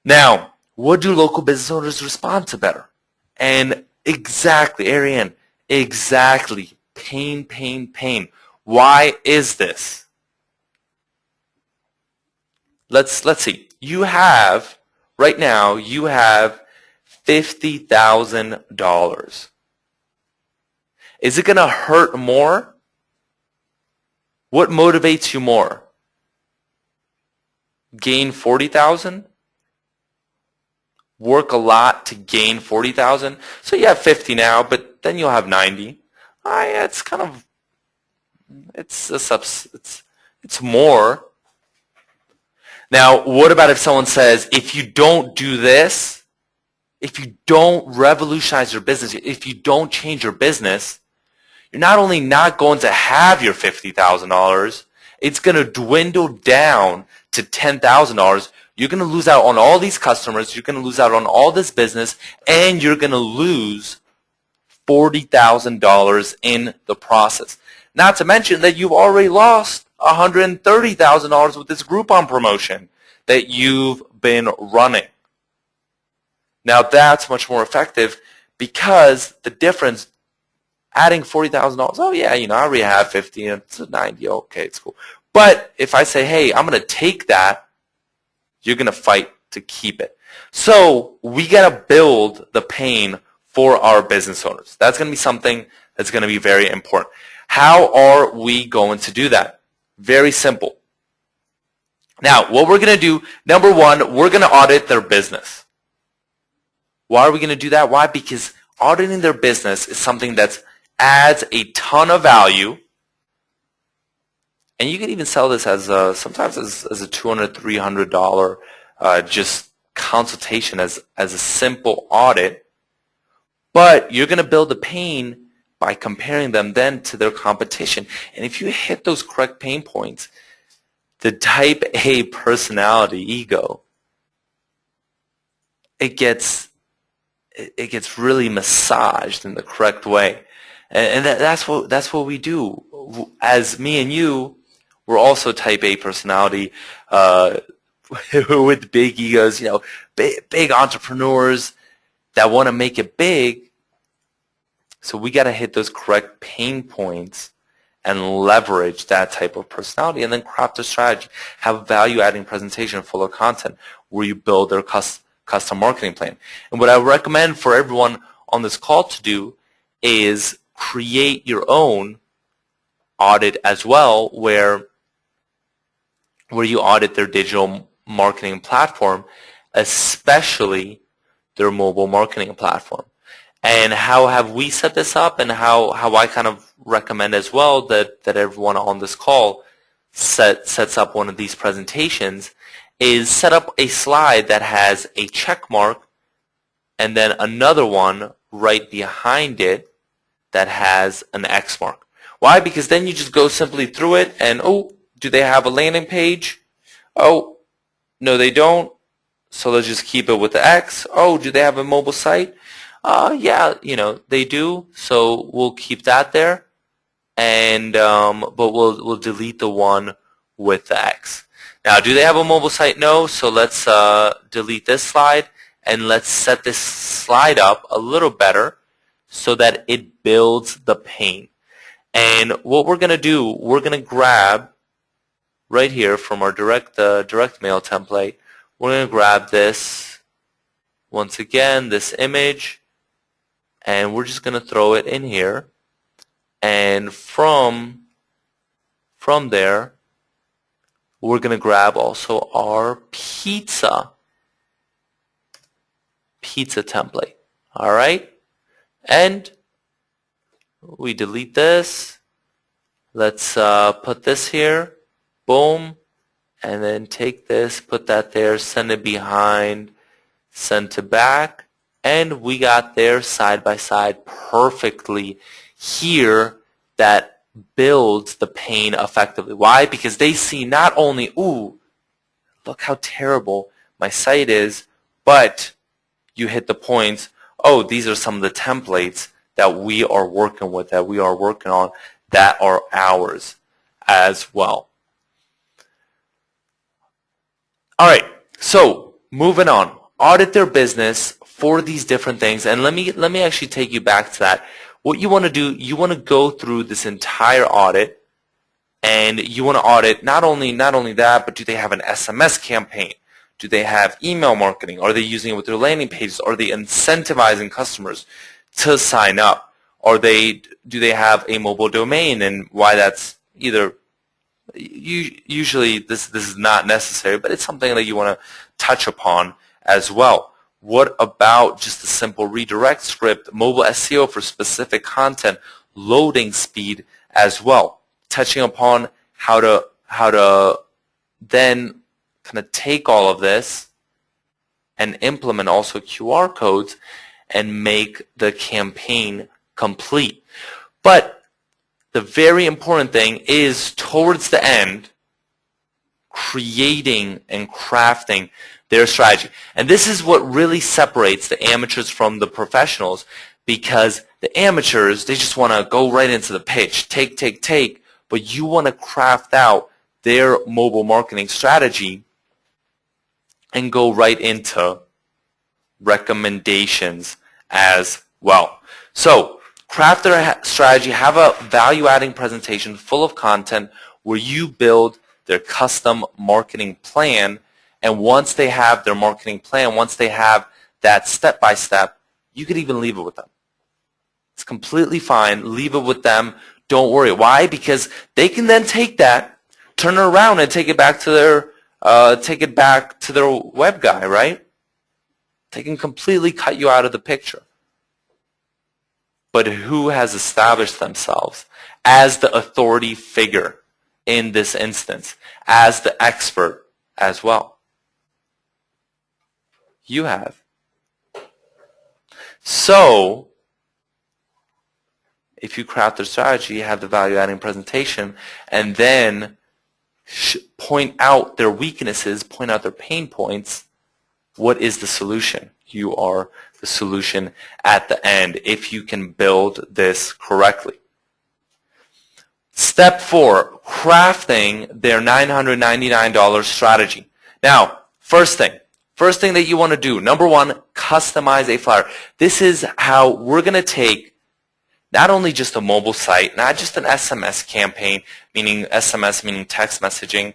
Speaker 2: Now, what do local business owners respond to better? And exactly, Ariane, exactly. Pain. Why is this? Let's see. Right now, you have $50,000. Is it going to hurt more? What motivates you more? Gain 40,000? Work a lot to gain 40,000? So you have 50 now, but then you'll have 90. It's kind of, it's more. Now, what about if someone says, if you don't do this, if you don't revolutionize your business, if you don't change your business, you're not only not going to have your $50,000, it's going to dwindle down to $10,000. You're going to lose out on all these customers, you're going to lose out on all this business, and you're going to lose $40,000 in the process. Not to mention that you've already lost $130,000 with this Groupon promotion that you've been running. Now that's much more effective because the difference, adding $40,000, oh yeah, I already have 50, it's 90, okay, it's cool. But if I say, hey, I'm going to take that, you're going to fight to keep it. So we got to build the pain for our business owners. That's going to be something that's going to be very important. How are we going to do that? Very simple. Now, what we're going to do, number 1, we're going to audit their business. Why are we going to do that? Why? Because auditing their business is something that adds a ton of value. And you can even sell this as sometimes as a $200, $300 just consultation as a simple audit. But you're going to build the pain by comparing them then to their competition. And if you hit those correct pain points, the type A personality, ego, it gets really massaged in the correct way. And that's what we do. as me and you, we're also type A personality with big egos, big entrepreneurs that want to make it big. So we got to hit those correct pain points and leverage that type of personality, and then craft a strategy, have a value-adding presentation full of content where you build their custom marketing plan. And what I recommend for everyone on this call to do is create your own audit as well, where you audit their digital marketing platform, especially their mobile marketing platform. And how have we set this up, and how I kind of recommend as well that everyone on this call sets up one of these presentations is set up a slide that has a check mark and then another one right behind it that has an X mark. Why? Because then you just go simply through it and, oh, do they have a landing page? Oh, no they don't. So let's just keep it with the X. Oh, do they have a mobile site? Yeah, they do. So we'll keep that there, and but we'll delete the one with the X. Now, do they have a mobile site? No. So let's delete this slide, and let's set this slide up a little better so that it builds the pain. And what we're gonna do, we're gonna grab right here from our direct mail template. We're gonna grab this once again, this image. And we're just going to throw it in here. And from there, we're going to grab also our pizza template. All right? And we delete this. Let's put this here. Boom. And then take this, put that there, send it behind, send to back. And we got there side by side perfectly here. That builds the pain effectively. Why? Because they see not only, ooh, look how terrible my site is, but you hit the points, oh, these are some of the templates that we are working with, that we are working on, that are ours as well. All right, so moving on. Audit their business for these different things, and let me actually take you back to that. What you want to do, you want to go through this entire audit, and you want to audit not only that, but do they have an SMS campaign? Do they have email marketing? Are they using it with their landing pages? Are they incentivizing customers to sign up? Do they have a mobile domain, and why that's either usually this is not necessary, but it's something that you want to touch upon as well. What about just a simple redirect script, mobile SEO for specific content, loading speed as well? Touching upon how to then kind of take all of this and implement also QR codes and make the campaign complete. But the very important thing is towards the end, creating and crafting their strategy. And this is what really separates the amateurs from the professionals, because the amateurs, they just want to go right into the pitch, take, but you want to craft out their mobile marketing strategy and go right into recommendations as well. So craft their strategy, have a value-adding presentation full of content where you build their custom marketing plan. And once they have their marketing plan, once they have that step-by-step, you could even leave it with them. It's completely fine. Leave it with them. Don't worry. Why? Because they can then take that, turn it around, and take it back to their web guy, right? They can completely cut you out of the picture. But who has established themselves as the authority figure in this instance, as the expert as well? You have. So, if you craft their strategy, have the value-adding presentation, and then point out their weaknesses, point out their pain points, what is the solution? You are the solution at the end if you can build this correctly. Step 4, crafting their $999 strategy. Now, first thing that you want to do, number 1, customize a flyer. This is how we're going to take not only just a mobile site, not just an SMS campaign, meaning SMS, meaning text messaging,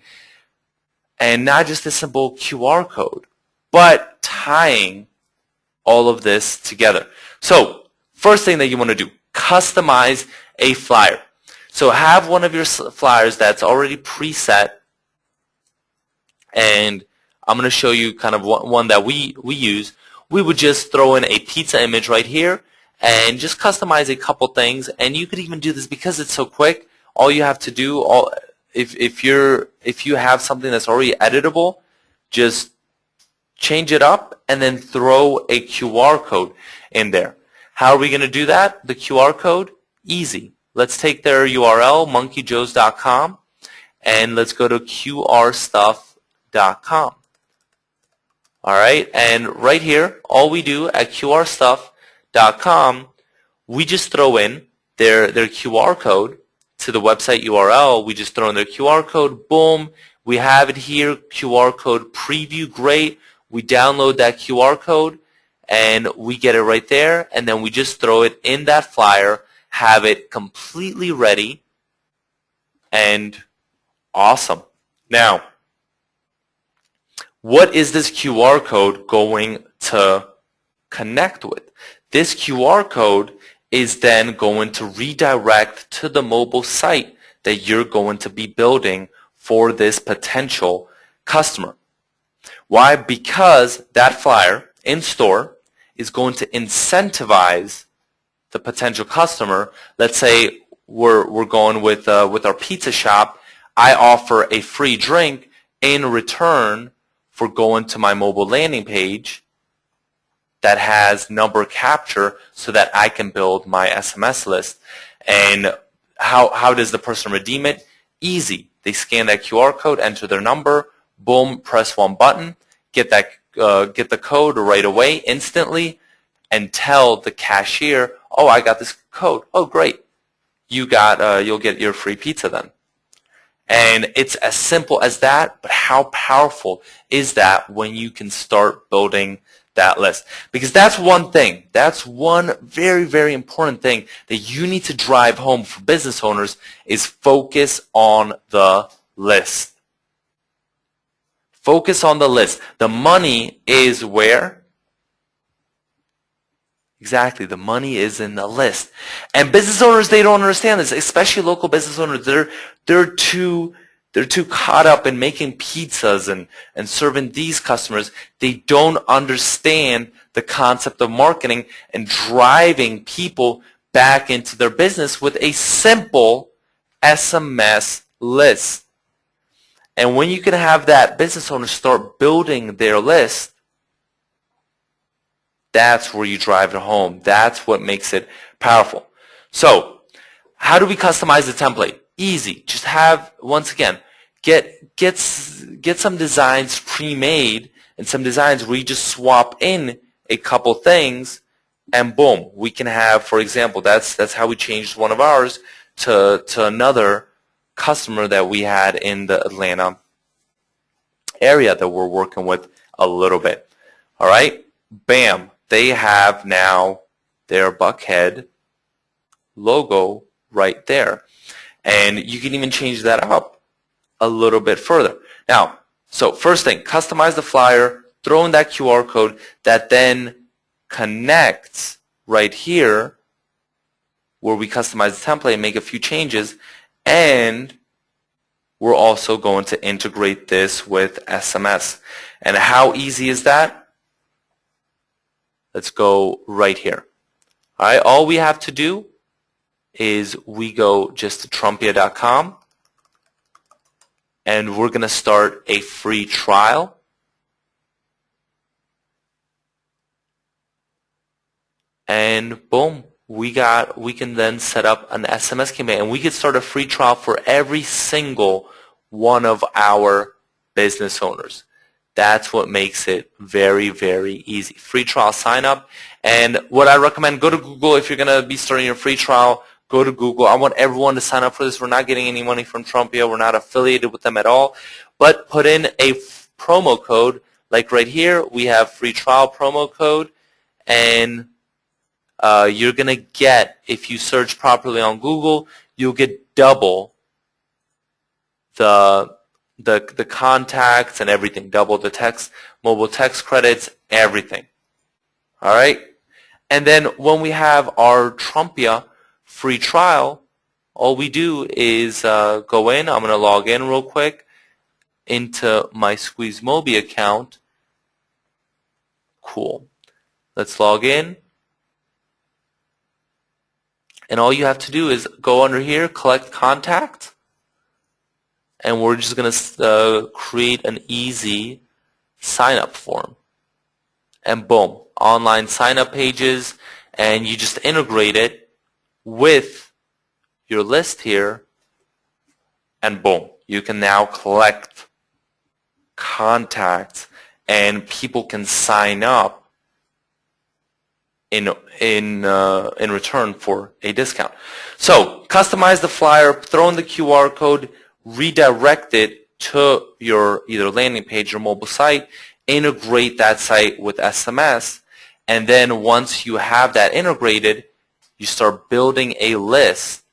Speaker 2: and not just a simple QR code, but tying all of this together. So, first thing that you want to do, customize a flyer. So have one of your flyers that's already preset, and I'm going to show you kind of one that we use. We would just throw in a pizza image right here and just customize a couple things, and you could even do this because it's so quick. All you have to do, if you have something that's already editable, just change it up and then throw a QR code in there. How are we going to do that? The QR code? Easy. Let's take their URL, monkeyjoes.com, and let's go to qrstuff.com. All right, and right here, all we do at qrstuff.com, we just throw in their QR code to the website URL. We just throw in their QR code. Boom, we have it here. QR code preview. Great. We download that QR code, and we get it right there, and then we just throw it in that flyer, have it completely ready, and awesome. Now, what is this QR code going to connect with? This QR code is then going to redirect to the mobile site that you're going to be building for this potential customer. Why? Because that flyer in store is going to incentivize the potential customer. Let's say we're going with our pizza shop. I offer a free drink in return for going to my mobile landing page that has number capture so that I can build my SMS list. And how does the person redeem it? Easy. They scan that QR code, enter their number, boom, press one button, get the code right away, instantly, and tell the cashier, oh, I got this code. Oh, great. You'll get your free pizza then. And it's as simple as that, but how powerful is that when you can start building that list? Because that's one thing. That's one very, very important thing that you need to drive home for business owners is focus on the list. Focus on the list. The money is where? Exactly. The money is in the list. And business owners, they don't understand this, especially local business owners. They're too caught up in making pizzas and serving these customers. They don't understand the concept of marketing and driving people back into their business with a simple SMS list. And when you can have that business owner start building their list, that's where you drive it home. That's what makes it powerful. So, how do we customize the template? Easy. Just have, once again, get some designs pre-made and some designs where you just swap in a couple things, and boom, we can have, for example, that's how we changed one of ours to another customer that we had in the Atlanta area that we're working with a little bit. All right, bam. They have now their Buckhead logo right there. And you can even change that up a little bit further. Now, so first thing, customize the flyer, throw in that QR code that then connects right here where we customize the template and make a few changes. And we're also going to integrate this with SMS. And how easy is that? Let's go right here. All right, all we have to do is we go just to Trumpia.com, and we're going to start a free trial. And boom, we can then set up an SMS campaign, and we can start a free trial for every single one of our business owners. That's what makes it very, very easy. Free trial sign up. And what I recommend, go to Google if you're going to be starting your free trial. go to Google. I want everyone to sign up for this. We're not getting any money from Trumpia. We're not affiliated with them at all. But put in a promo code, like right here, we have free trial promo code, and you're going to get, if you search properly on Google, you'll get double the contacts and everything, double the mobile text credits, everything. All right? And then when we have our Trumpia free trial, all we do is go in. I'm going to log in real quick into my SqueezeMobi account. Cool. Let's log in. And all you have to do is go under here, collect contact, and we're just going to create an easy sign-up form. And boom, online sign-up pages, and you just integrate it with your list here, and boom, you can now collect contacts, and people can sign up in return for a discount. So customize the flyer, throw in the QR code, redirect it to your either landing page or mobile site, integrate that site with SMS, and then once you have that integrated, you start building a list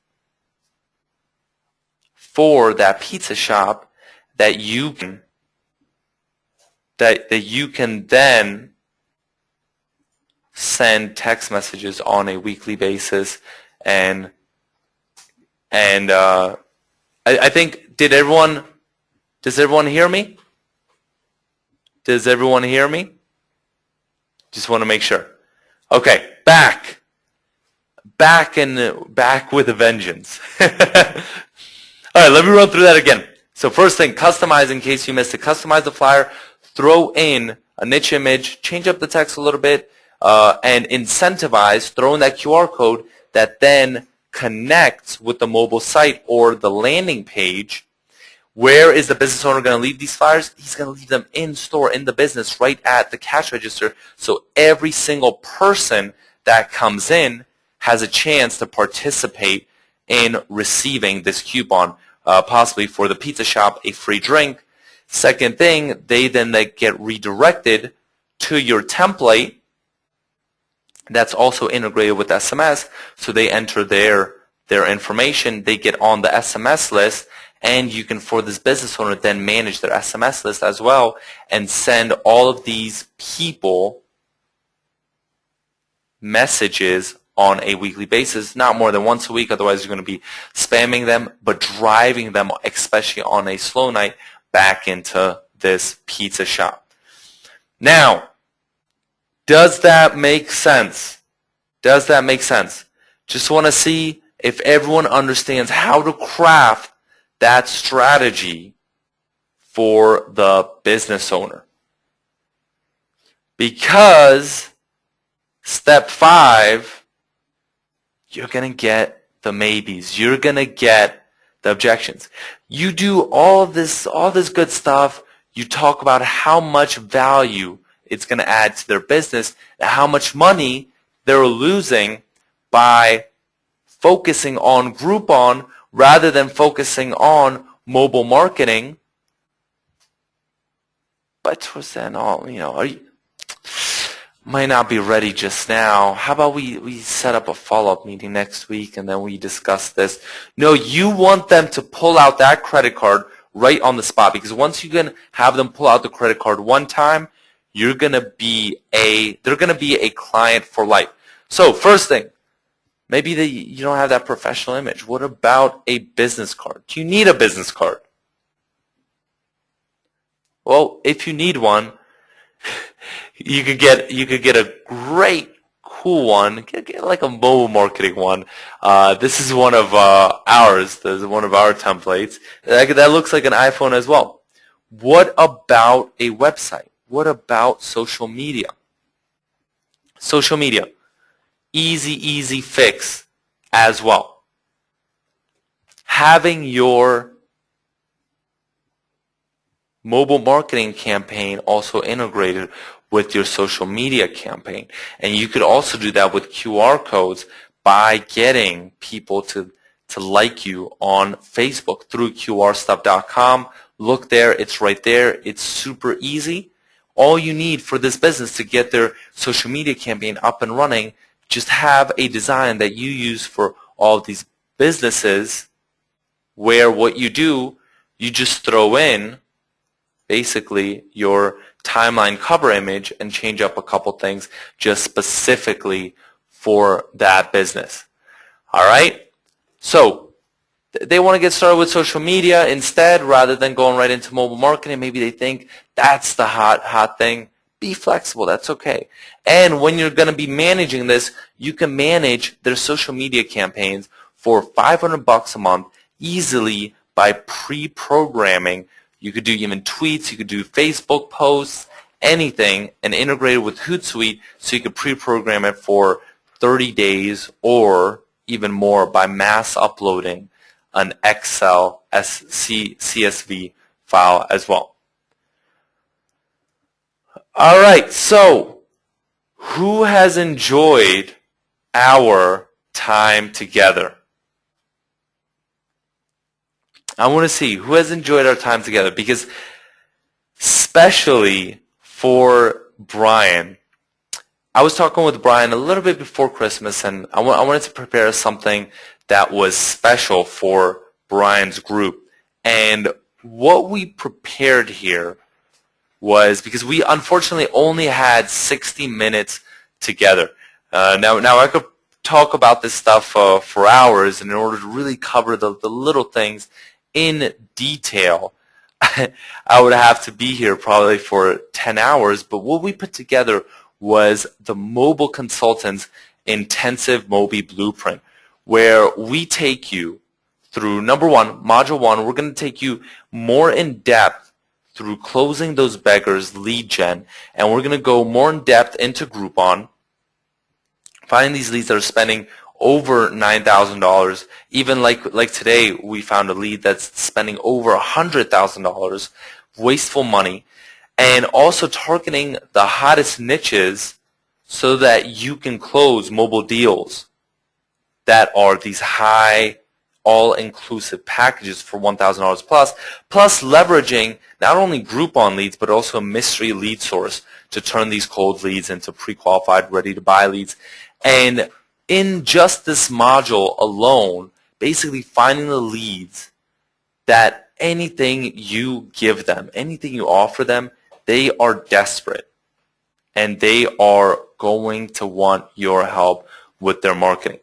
Speaker 2: for that pizza shop that you can then send text messages on a weekly basis. And I think, does everyone hear me? Does everyone hear me? Just want to make sure. Okay, back with a vengeance. All right, let me run through that again. So first thing, customize, in case you missed it. Customize the flyer, throw in a niche image, change up the text a little bit, and incentivize, throw in that QR code that then connects with the mobile site or the landing page. Where is the business owner going to leave these flyers? He's going to leave them in store, in the business, right at the cash register. So every single person that comes in has a chance to participate in receiving this coupon, possibly for the pizza shop, a free drink. Second thing, they get redirected to your template that's also integrated with SMS. So they enter their information, they get on the SMS list, and you can, for this business owner, then manage their SMS list as well and send all of these people messages on a weekly basis, not more than once a week, otherwise you're going to be spamming them, but driving them, especially on a slow night, back into this pizza shop. Now, does that make sense? Does that make sense? Just want to see if everyone understands how to craft that strategy for the business owner. Because step 5, you're going to get the maybes. You're going to get the objections. You do all this good stuff. You talk about how much value it's going to add to their business and how much money they're losing by focusing on Groupon rather than focusing on mobile marketing. But towards then, might not be ready just now. How about we set up a follow-up meeting next week and then we discuss this? No, you want them to pull out that credit card right on the spot, because once you can have them pull out the credit card one time, they're going to be a client for life. So first thing, maybe you don't have that professional image. What about a business card? Do you need a business card? Well, if you need one, you could get a great, cool one. Get like a mobile marketing one. This is one of ours. This is one of our templates. That looks like an iPhone as well. What about a website? What about social media? Social media. Easy fix as well. Having your mobile marketing campaign also integrated with your social media campaign. And you could also do that with QR codes, by getting people to like you on Facebook through qrstuff.com. Look there, it's right there. It's super easy. All you need for this business to get their social media campaign up and running, just have a design that you use for all of these businesses, where what you do, you just throw in basically your timeline cover image and change up a couple things just specifically for that business. All right? So they want to get started with social media instead rather than going right into mobile marketing. Maybe they think that's the hot thing. Be flexible. That's okay. And when you're going to be managing this, you can manage their social media campaigns for $500 a month easily by pre-programming. You could do even tweets. You could do Facebook posts, anything, and integrate it with Hootsuite so you could pre-program it for 30 days or even more by mass uploading an Excel CSV file as well. All right, so who has enjoyed our time together? I want to see who has enjoyed our time together, because especially for Brian, I was talking with Brian a little bit before Christmas, and I wanted to prepare something that was special for Brian's group. And what we prepared here was, because we unfortunately only had 60 minutes together. Now I could talk about this stuff for hours, and in order to really cover the little things in detail, I would have to be here probably for 10 hours. But what we put together was the Mobile Consultants Intensive Mobi Blueprint, where we take you through, number one, module one, we're going to take you more in depth through closing those beggars, lead gen, and we're going to go more in depth into Groupon, finding these leads that are spending over $9,000. Even like today, we found a lead that's spending over $100,000, wasteful money, and also targeting the hottest niches so that you can close mobile deals that are these high all-inclusive packages for $1,000 plus leveraging not only Groupon leads but also a mystery lead source to turn these cold leads into pre-qualified, ready-to-buy leads. And in just this module alone, basically finding the leads that anything you give them, anything you offer them, they are desperate and they are going to want your help with their marketing.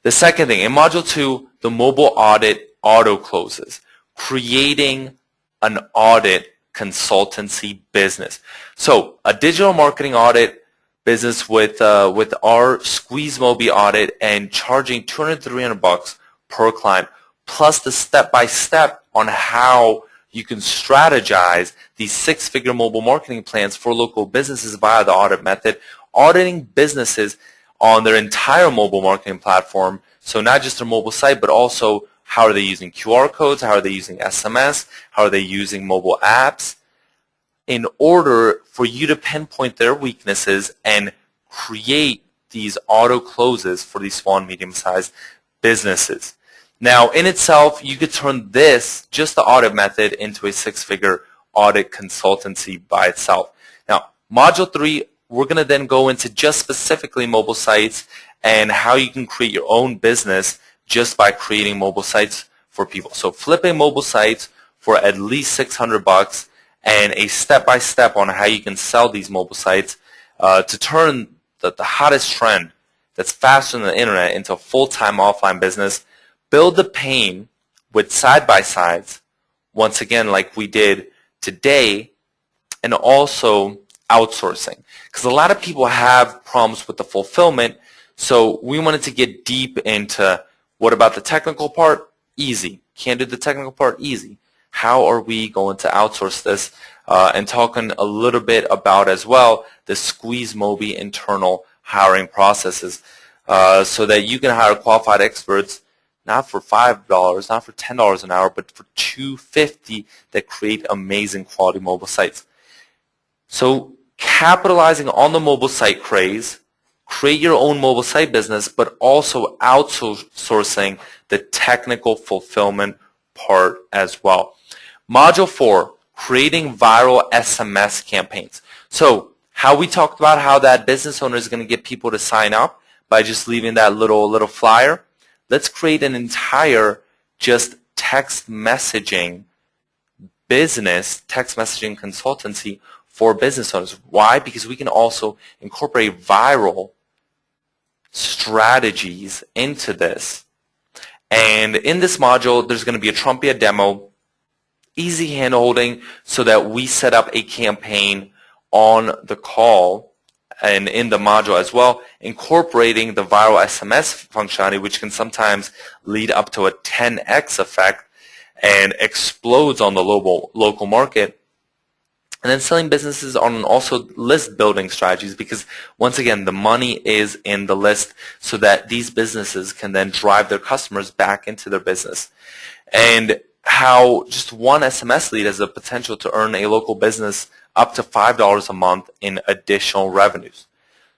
Speaker 2: The second thing, in Module 2, the mobile audit auto closes, creating an audit consultancy business. So a digital marketing audit business with our SqueezeMobi audit and charging $200 to $300 per client, plus the step-by-step on how you can strategize these six-figure mobile marketing plans for local businesses via the audit method, auditing businesses on their entire mobile marketing platform. So not just their mobile site, but also how are they using QR codes, how are they using SMS, how are they using mobile apps, in order for you to pinpoint their weaknesses and create these auto closes for these small and medium-sized businesses. Now, in itself, you could turn this, just the audit method, into a six-figure audit consultancy by itself. Now, Module 3, we're going to then go into just specifically mobile sites and how you can create your own business just by creating mobile sites for people. So flipping mobile sites for at least $600 and a step-by-step on how you can sell these mobile sites to turn the hottest trend that's faster than the internet into a full-time offline business. Build the pain with side-by-sides, once again like we did today, and also outsourcing. Because a lot of people have problems with the fulfillment, so we wanted to get deep into what about the technical part? Easy. Can't do the technical part? Easy. How are we going to outsource this? And talking a little bit about as well the SqueezeMobi internal hiring processes so that you can hire qualified experts not for $5, not for $10 an hour, but for $250 that create amazing quality mobile sites. So capitalizing on the mobile site craze, create your own mobile site business, but also outsourcing the technical fulfillment part as well. Module 4, creating viral SMS campaigns. So how we talked about how that business owner is going to get people to sign up by just leaving that little flyer. Let's create an entire just text messaging business, text messaging consultancy for business owners. Why? Because we can also incorporate viral strategies into this. And in this module, there's going to be a Trumpia demo, easy hand-holding so that we set up a campaign on the call and in the module as well, incorporating the viral SMS functionality, which can sometimes lead up to a 10x effect and explodes on the local market. And then selling businesses on also list building strategies, because once again, the money is in the list so that these businesses can then drive their customers back into their business. And how just one SMS lead has the potential to earn a local business up to $5 a month in additional revenues.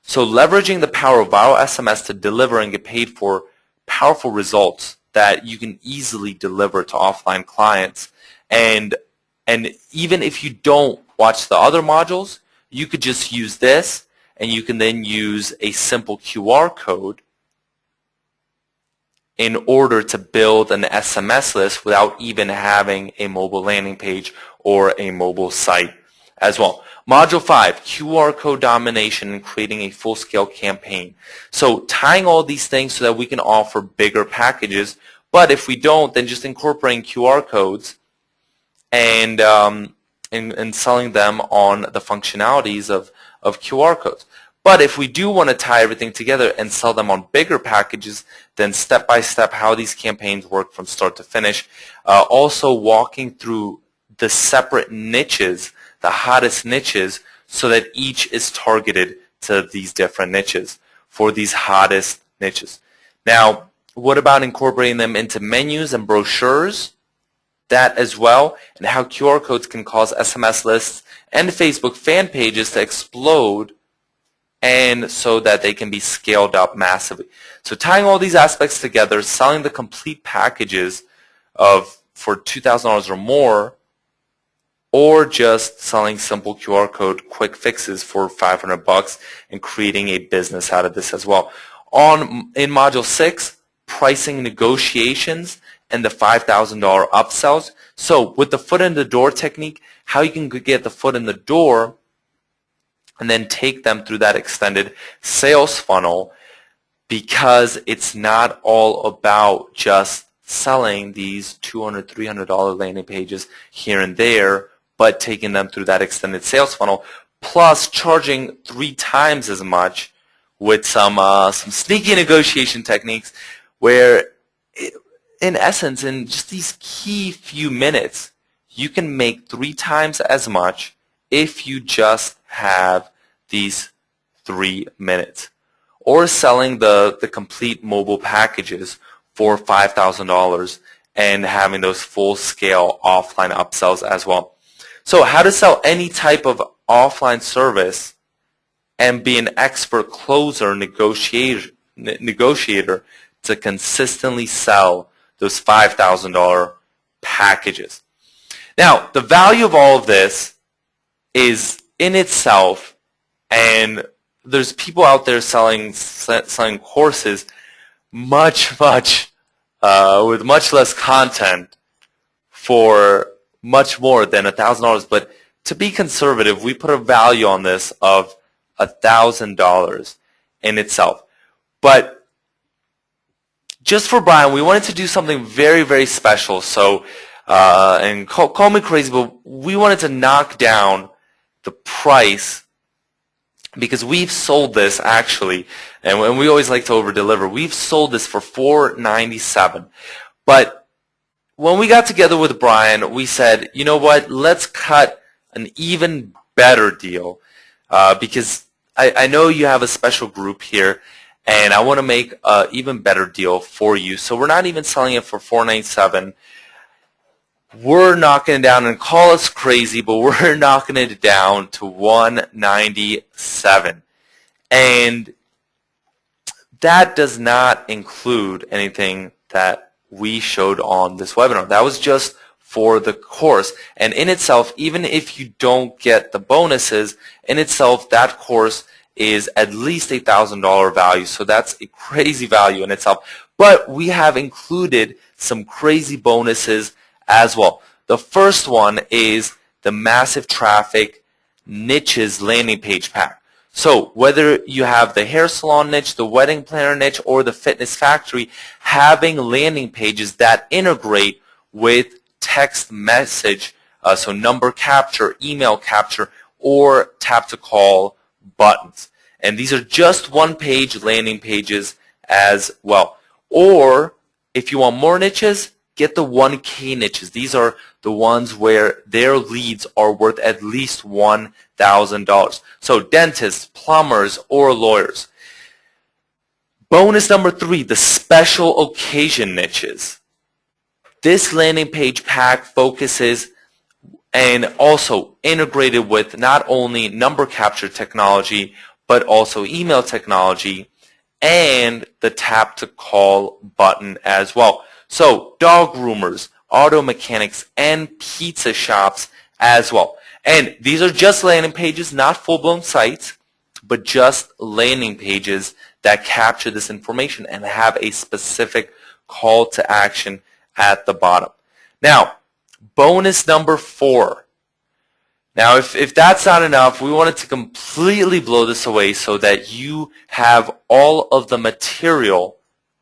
Speaker 2: So leveraging the power of viral SMS to deliver and get paid for powerful results that you can easily deliver to offline clients. And even if you don't watch the other modules, you could just use this, and you can then use a simple QR code in order to build an SMS list without even having a mobile landing page or a mobile site as well. Module 5, QR code domination and creating a full-scale campaign. So tying all these things so that we can offer bigger packages, but if we don't, then just incorporating QR codes and selling them on the functionalities of QR codes. But if we do want to tie everything together and sell them on bigger packages, then step by step how these campaigns work from start to finish. Also walking through the separate niches, the hottest niches, so that each is targeted to these different niches for these hottest niches. Now, what about incorporating them into menus and brochures? That as well, and how QR codes can cause SMS lists and Facebook fan pages to explode, and so that they can be scaled up massively. So tying all these aspects together, selling the complete packages for $2,000 or more, or just selling simple QR code quick fixes for $500 and creating a business out of this as well. In Module 6, pricing negotiations and the $5,000 upsells. So with the foot in the door technique, how you can get the foot in the door and then take them through that extended sales funnel, because it's not all about just selling these $200, $300 landing pages here and there, but taking them through that extended sales funnel, plus charging 3 times as much with some sneaky negotiation techniques where, in essence, in just these key few minutes, you can make 3 times as much if you just have these 3 minutes. Or selling the complete mobile packages for $5,000 and having those full-scale offline upsells as well. So how to sell any type of offline service and be an expert closer, negotiator to consistently sell those $5,000 packages. Now, the value of all of this is in itself, and there's people out there selling courses with much less content for much more than $1,000. But to be conservative, we put a value on this of $1,000 in itself. But just for Brian, we wanted to do something very, very special. So, and call me crazy, but we wanted to knock down the price, because we've sold this actually, and we always like to over-deliver. We've sold this for $497. But when we got together with Brian, we said, you know what, let's cut an even better deal, because I know you have a special group here, and I want to make an even better deal for you. So we're not even selling it for $497. We're knocking it down, and call us crazy, but we're knocking it down to $197. And that does not include anything that we showed on this webinar. That was just for the course. And in itself, even if you don't get the bonuses, in itself, that course is at least $1,000 value. So that's a crazy value in itself. But we have included some crazy bonuses as well. The first one is the massive traffic niches landing page pack. So whether you have the hair salon niche, the wedding planner niche, or the fitness factory, having landing pages that integrate with text message, so number capture, email capture, or tap to call buttons. And these are just one-page landing pages as well. Or if you want more niches, get the 1K niches. These are the ones where their leads are worth at least $1,000. So dentists, plumbers, or lawyers. Bonus number 3, the special occasion niches. This landing page pack focuses and also integrated with not only number capture technology, but also email technology and the tap to call button as well. So dog groomers, auto mechanics, and pizza shops as well. And these are just landing pages, not full-blown sites, but just landing pages that capture this information and have a specific call to action at the bottom. Now, bonus number 4. Now, if that's not enough, we wanted to completely blow this away so that you have all of the material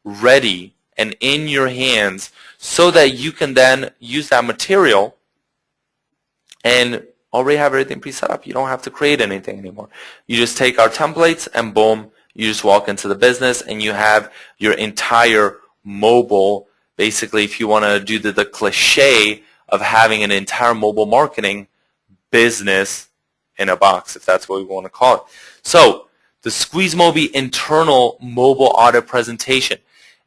Speaker 2: ready and in your hands so that you can then use that material and already have everything pre-set up. You don't have to create anything anymore. You just take our templates and boom, you just walk into the business and you have your entire mobile. Basically, if you want to do the cliche of having an entire mobile marketing business in a box, if that's what we want to call it. So the SqueezeMobi internal mobile audit presentation.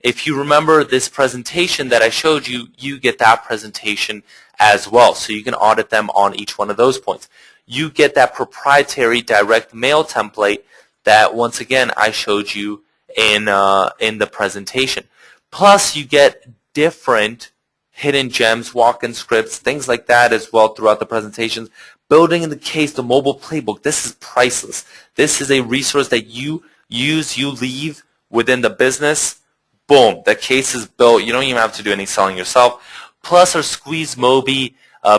Speaker 2: If you remember this presentation that I showed you, you get that presentation as well. So you can audit them on each one of those points. You get that proprietary direct mail template that, once again, I showed you in the presentation. Plus, you get different hidden gems, walk-in scripts, things like that as well throughout the presentations. Building in the case, the mobile playbook, this is priceless. This is a resource that you use, you leave within the business. Boom, the case is built. You don't even have to do any selling yourself. Plus our SqueezeMobi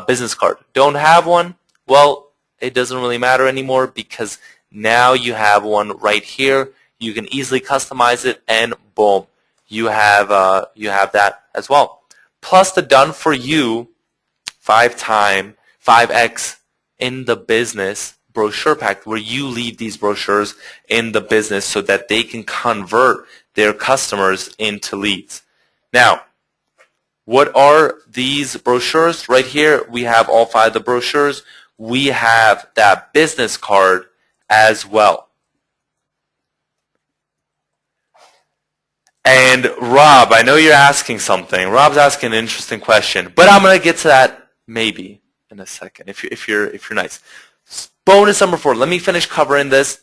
Speaker 2: business card. Don't have one? Well, it doesn't really matter anymore because now you have one right here. You can easily customize it and boom, you have that as well. Plus the done for you 5x in the business brochure pack where you leave these brochures in the business so that they can convert their customers into leads. Now, what are these brochures? Right here, we have all 5 of the brochures. We have that business card as well. And Rob, I know you're asking something. Rob's asking an interesting question, but I'm going to get to that maybe in a second if you're nice. Bonus number 4. Let me finish covering this.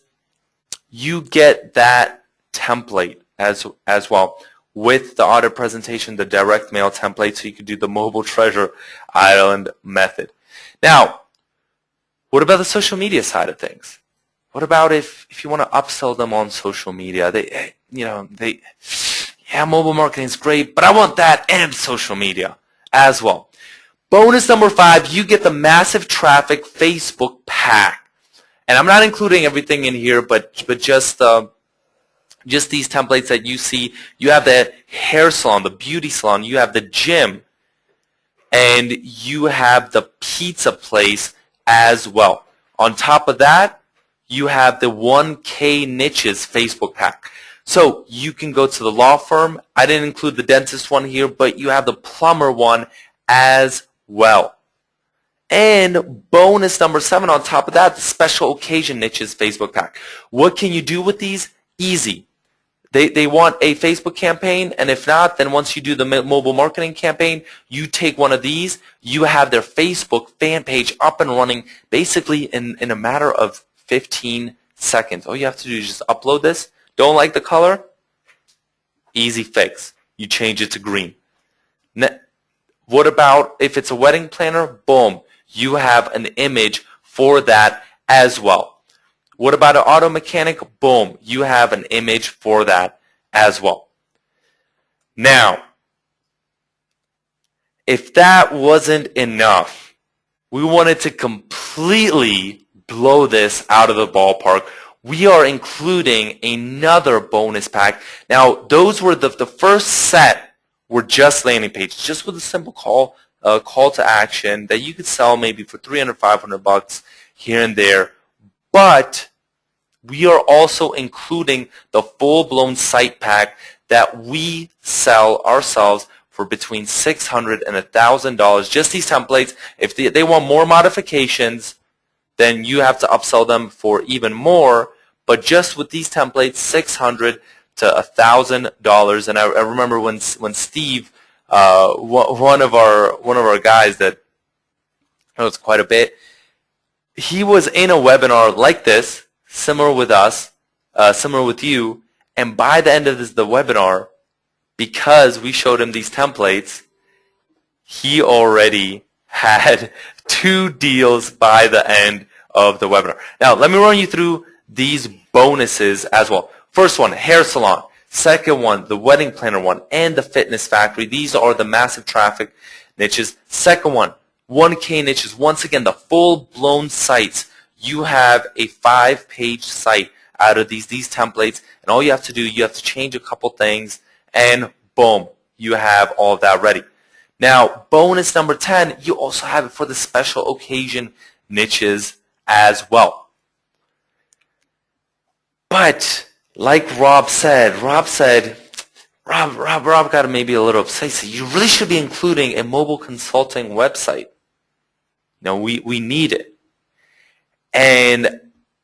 Speaker 2: You get that template as well with the audit presentation, the direct mail template, so you can do the mobile treasure island method. Now, what about the social media side of things? What about if you want to upsell them on social media? Yeah, mobile marketing is great, but I want that and social media as well. Bonus number 5, you get the massive traffic Facebook pack. And I'm not including everything in here, but just these templates that you see. You have the hair salon, the beauty salon, you have the gym, and you have the pizza place as well. On top of that, you have the 1K niches Facebook pack. So you can go to the law firm. I didn't include the dentist one here, but you have the plumber one as well. And bonus number 7 on top of that, the special occasion niches Facebook pack. What can you do with these? Easy. They want a Facebook campaign, and if not, then once you do the mobile marketing campaign, you take one of these, you have their Facebook fan page up and running basically in a matter of 15 seconds. All you have to do is just upload this. Don't like the color? Easy fix. You change it to green. What about if it's a wedding planner? Boom. You have an image for that as well. What about an auto mechanic? Boom. You have an image for that as well. Now, if that wasn't enough, we wanted to completely blow this out of the ballpark. We are including another bonus pack. Now, those were the first set were just landing pages, just with a simple call to action that you could sell maybe for $300, $500 here and there. But we are also including the full-blown site pack that we sell ourselves for between $600 and $1,000. Just these templates. If they want more modifications, then you have to upsell them for even more. But just with these templates, $600 to $1,000. And I remember when Steve, one of our guys that knows quite a bit, he was in a webinar like this, similar with us, similar with you, and by the end of the webinar, because we showed him these templates, he already had 2 deals by the end of the webinar. Now, let me run you through these bonuses as well. First one, hair salon. Second one, the wedding planner one, and the fitness factory. These are the massive traffic niches. Second one, 1K niches. Once again, the full-blown sites. You have a 5-page site out of these templates, and all you have to do, you have to change a couple things, and boom, you have all of that ready. Now, bonus number 10, you also have it for the special occasion niches as well. But like Rob said, Rob got maybe a little upset. He said, you really should be including a mobile consulting website. No, we need it. And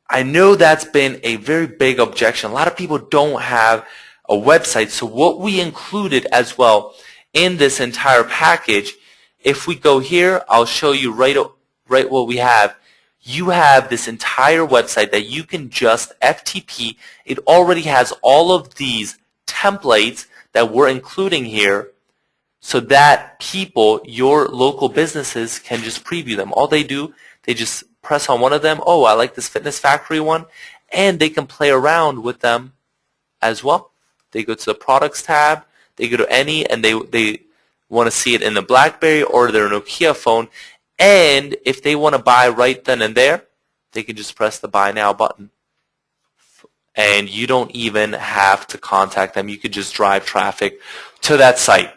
Speaker 2: I know that's been a very big objection. A lot of people don't have a website. So what we included as well in this entire package, if we go here, I'll show you right what we have. You have this entire website that you can just FTP. It already has all of these templates that we're including here so that people, your local businesses, can just preview them. All they do, they just press on one of them. Oh, I like this fitness factory one. And they can play around with them as well. They go to the products tab. They go to any, and they want to see it in the BlackBerry or their Nokia phone. And if they want to buy right then and there, they can just press the Buy Now button. And you don't even have to contact them. You could just drive traffic to that site.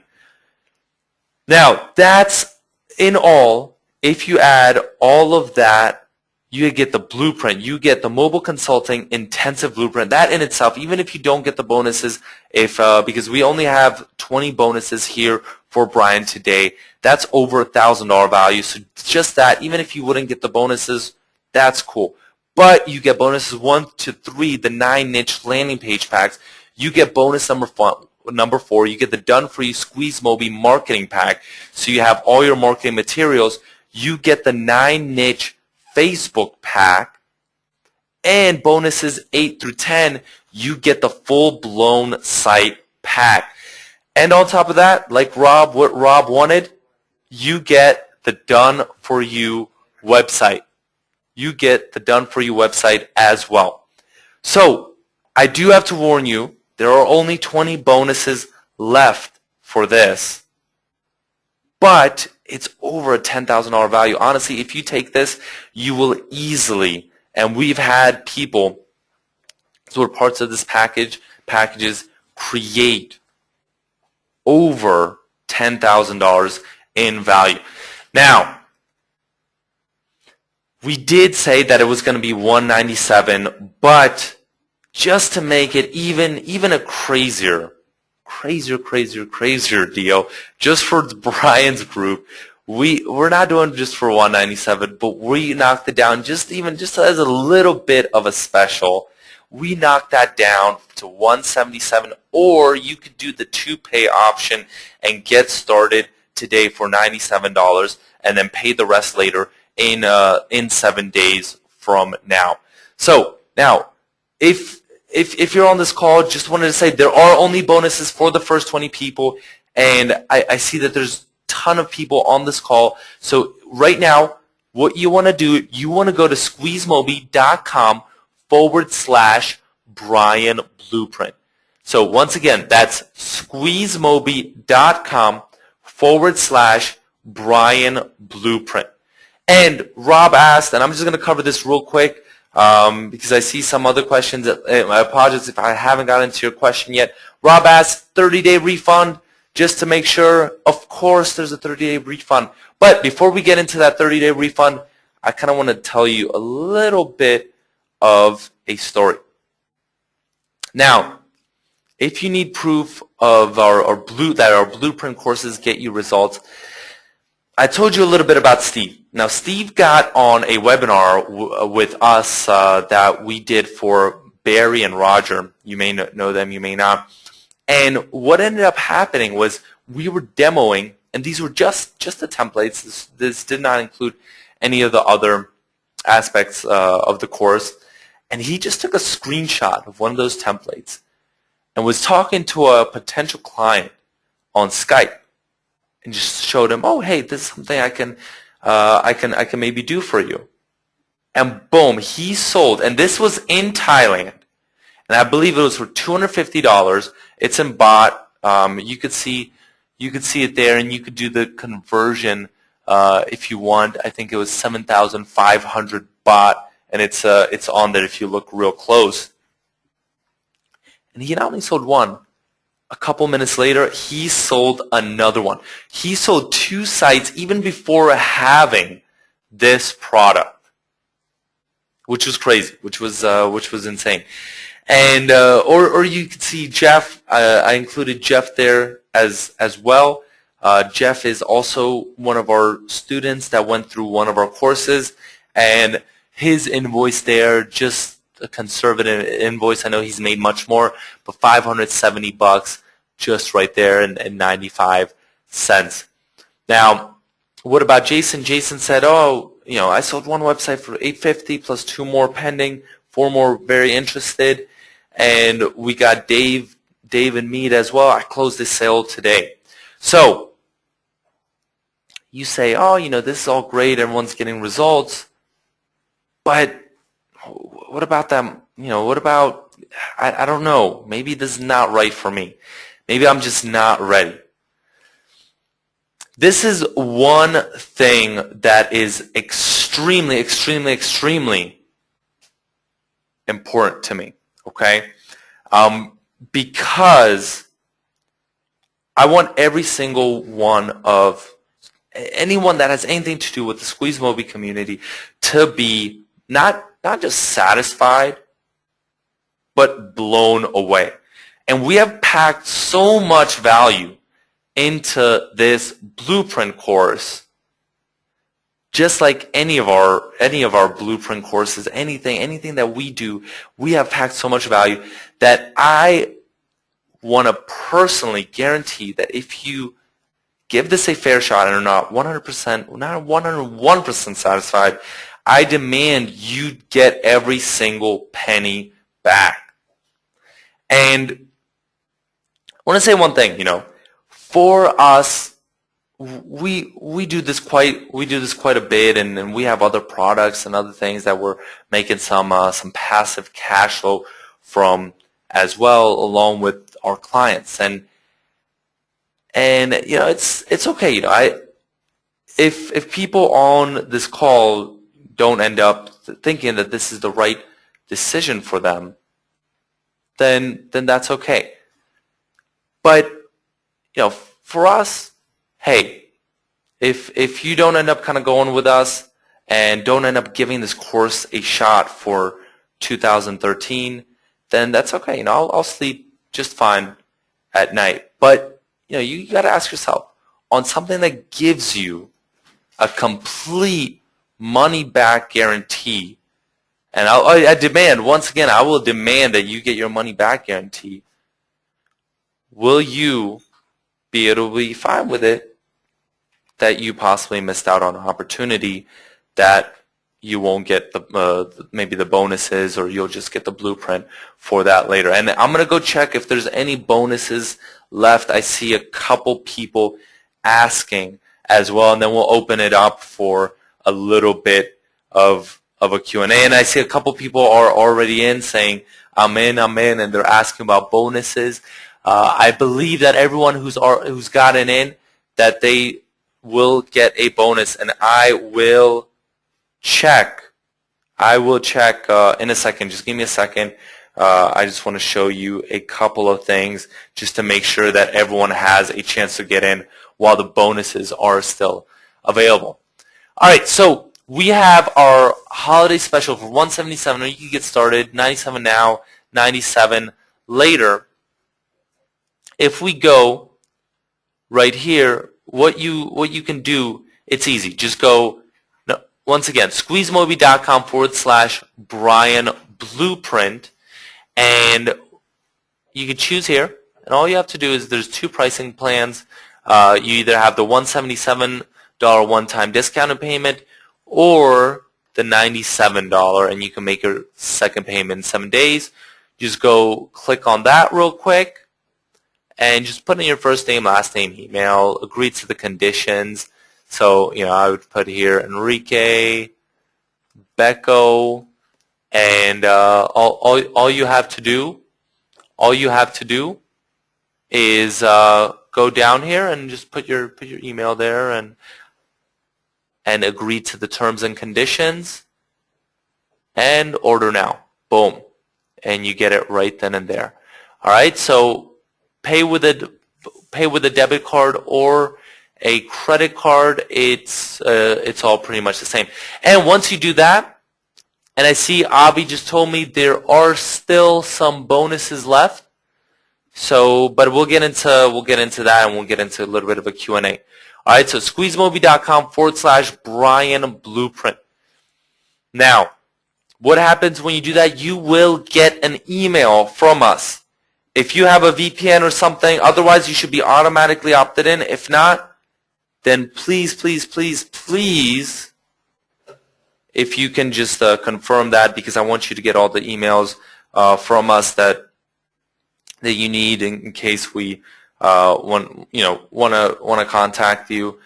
Speaker 2: Now, that's in all. If you add all of that, you get the blueprint. You get the mobile consulting intensive blueprint. That in itself, even if you don't get the bonuses, because we only have 20 bonuses here for Brian today, that's over $1,000 value. So just that, even if you wouldn't get the bonuses, that's cool. But you get bonuses 1 to 3, the 9 niche landing page packs. You get bonus number 4. You get the done for you SqueezeMobi marketing pack. So you have all your marketing materials. You get the 9 niche Facebook pack, and bonuses 8 through 10, you get the full-blown site pack. And on top of that, like what Rob wanted, you get the done for you website. You get the done for you website as well. So I do have to warn you, there are only 20 bonuses left for this. But it's over a $10,000 value. Honestly, if you take this, you will easily, and we've had people who are parts of this packages create over $10,000 in value. Now, we did say that it was going to be $197, but just to make it even a crazier deal, just for Brian's group, we're not doing just for $197, but we knocked it down just as a little bit of a special. We knocked that down to $177, or you could do the 2-pay option and get started today for $97 and then pay the rest later in 7 days from now. So now, if if you're on this call, just wanted to say there are only bonuses for the first 20 people, and I see that there's a ton of people on this call. So right now, what you want to do, you want to go to SqueezeMobi.com/Brian Blueprint. So once again, that's SqueezeMobi.com/Brian Blueprint. And Rob asked, and I'm just going to cover this real quick because I see some other questions. I apologize if I haven't gotten to your question yet. Rob asked, 30-day refund, just to make sure. Of course, there's a 30-day refund. But before we get into that 30-day refund, I kind of want to tell you a little bit of a story. Now, if you need proof of that our blueprint courses get you results, I told you a little bit about Steve. Now, Steve got on a webinar with us that we did for Barry and Roger. You may know them, you may not. And what ended up happening was we were demoing, and these were just the templates. This did not include any of the other aspects of the course. And he just took a screenshot of one of those templates and was talking to a potential client on Skype, and just showed him, oh, hey, this is something I can maybe do for you. And boom, he sold, and this was in Thailand, and I believe it was for $250. It's in baht. You could see it there, and you could do the conversion if you want. I think it was 7,500 baht, and it's on there if you look real close. And he not only sold one, a couple minutes later, he sold another one. He sold 2 sites even before having this product, which was crazy, which was insane. And or you could see Jeff. I included Jeff there as well. Jeff is also one of our students that went through one of our courses, and his invoice there, just a conservative invoice. I know he's made much more, but $570 just right there and 95 cents. Now, what about Jason? Jason said, oh, I sold one website for $850 plus 2 more pending, 4 more very interested, and we got Dave and Mead as well. I closed this sale today. So you say, oh, this is all great, everyone's getting results, but what about them? What about, I don't know, maybe this is not right for me. Maybe I'm just not ready. This is one thing that is extremely, extremely, extremely important to me, okay? Because I want every single one of anyone that has anything to do with the SqueezeMobi community to be not just satisfied, but blown away. And we have packed so much value into this blueprint course, just like any of our blueprint courses, anything that we do, we have packed so much value that I want to personally guarantee that if you give this a fair shot and are not 101% satisfied, I demand you get every single penny back. And I want to say one thing, for us, we do this quite a bit, and we have other products and other things that we're making some passive cash flow from as well, along with our clients. And it's okay. If people on this call don't end up thinking that this is the right decision for them, then that's okay. But for us, hey, if you don't end up kind of going with us and don't end up giving this course a shot for 2013, then that's okay. I'll sleep just fine at night. But you got to ask yourself, on something that gives you a complete money back guarantee, and I demand, once again, I will demand that you get your money back guarantee. Will you be able to be fine with it that you possibly missed out on an opportunity that you won't get maybe the bonuses, or you'll just get the blueprint for that later. And I'm going to go check if there's any bonuses left. I see a couple people asking as well, and then we'll open it up for a little bit of a Q&A. And I see a couple people are already in saying, I'm in, and they're asking about bonuses. I believe that everyone who's gotten in, that they will get a bonus, and I will check in a second. Just give me a second. I just want to show you a couple of things just to make sure that everyone has a chance to get in while the bonuses are still available. All right, so we have our holiday special for $177, or you can get started, $97 now, $97 later. If we go right here, what you can do, it's easy. Just go, once again, SqueezeMobi.com/Brian Blueprint, and you can choose here. And all you have to do is, there's two pricing plans. You either have the $177 one-time discounted payment, or the $97, and you can make your second payment in 7 days. Just go click on that real quick, and just put in your first name, last name, email, agree to the conditions. So, I would put here Enrique, Becco, and all you have to do is go down here and just put your email there and agree to the terms and conditions, and order now. Boom, and you get it right then and there. All right, so pay with a debit card or a credit card. It's all pretty much the same. And once you do that, and I see Avi just told me there are still some bonuses left. So, but we'll get into that, and we'll get into a little bit of a Q&A. All right, so SqueezeMobi.com/Brian Blueprint. Now, what happens when you do that? You will get an email from us. If you have a VPN or something, otherwise you should be automatically opted in. If not, then please, if you can just confirm that, because I want you to get all the emails from us that you need in case we want to contact you.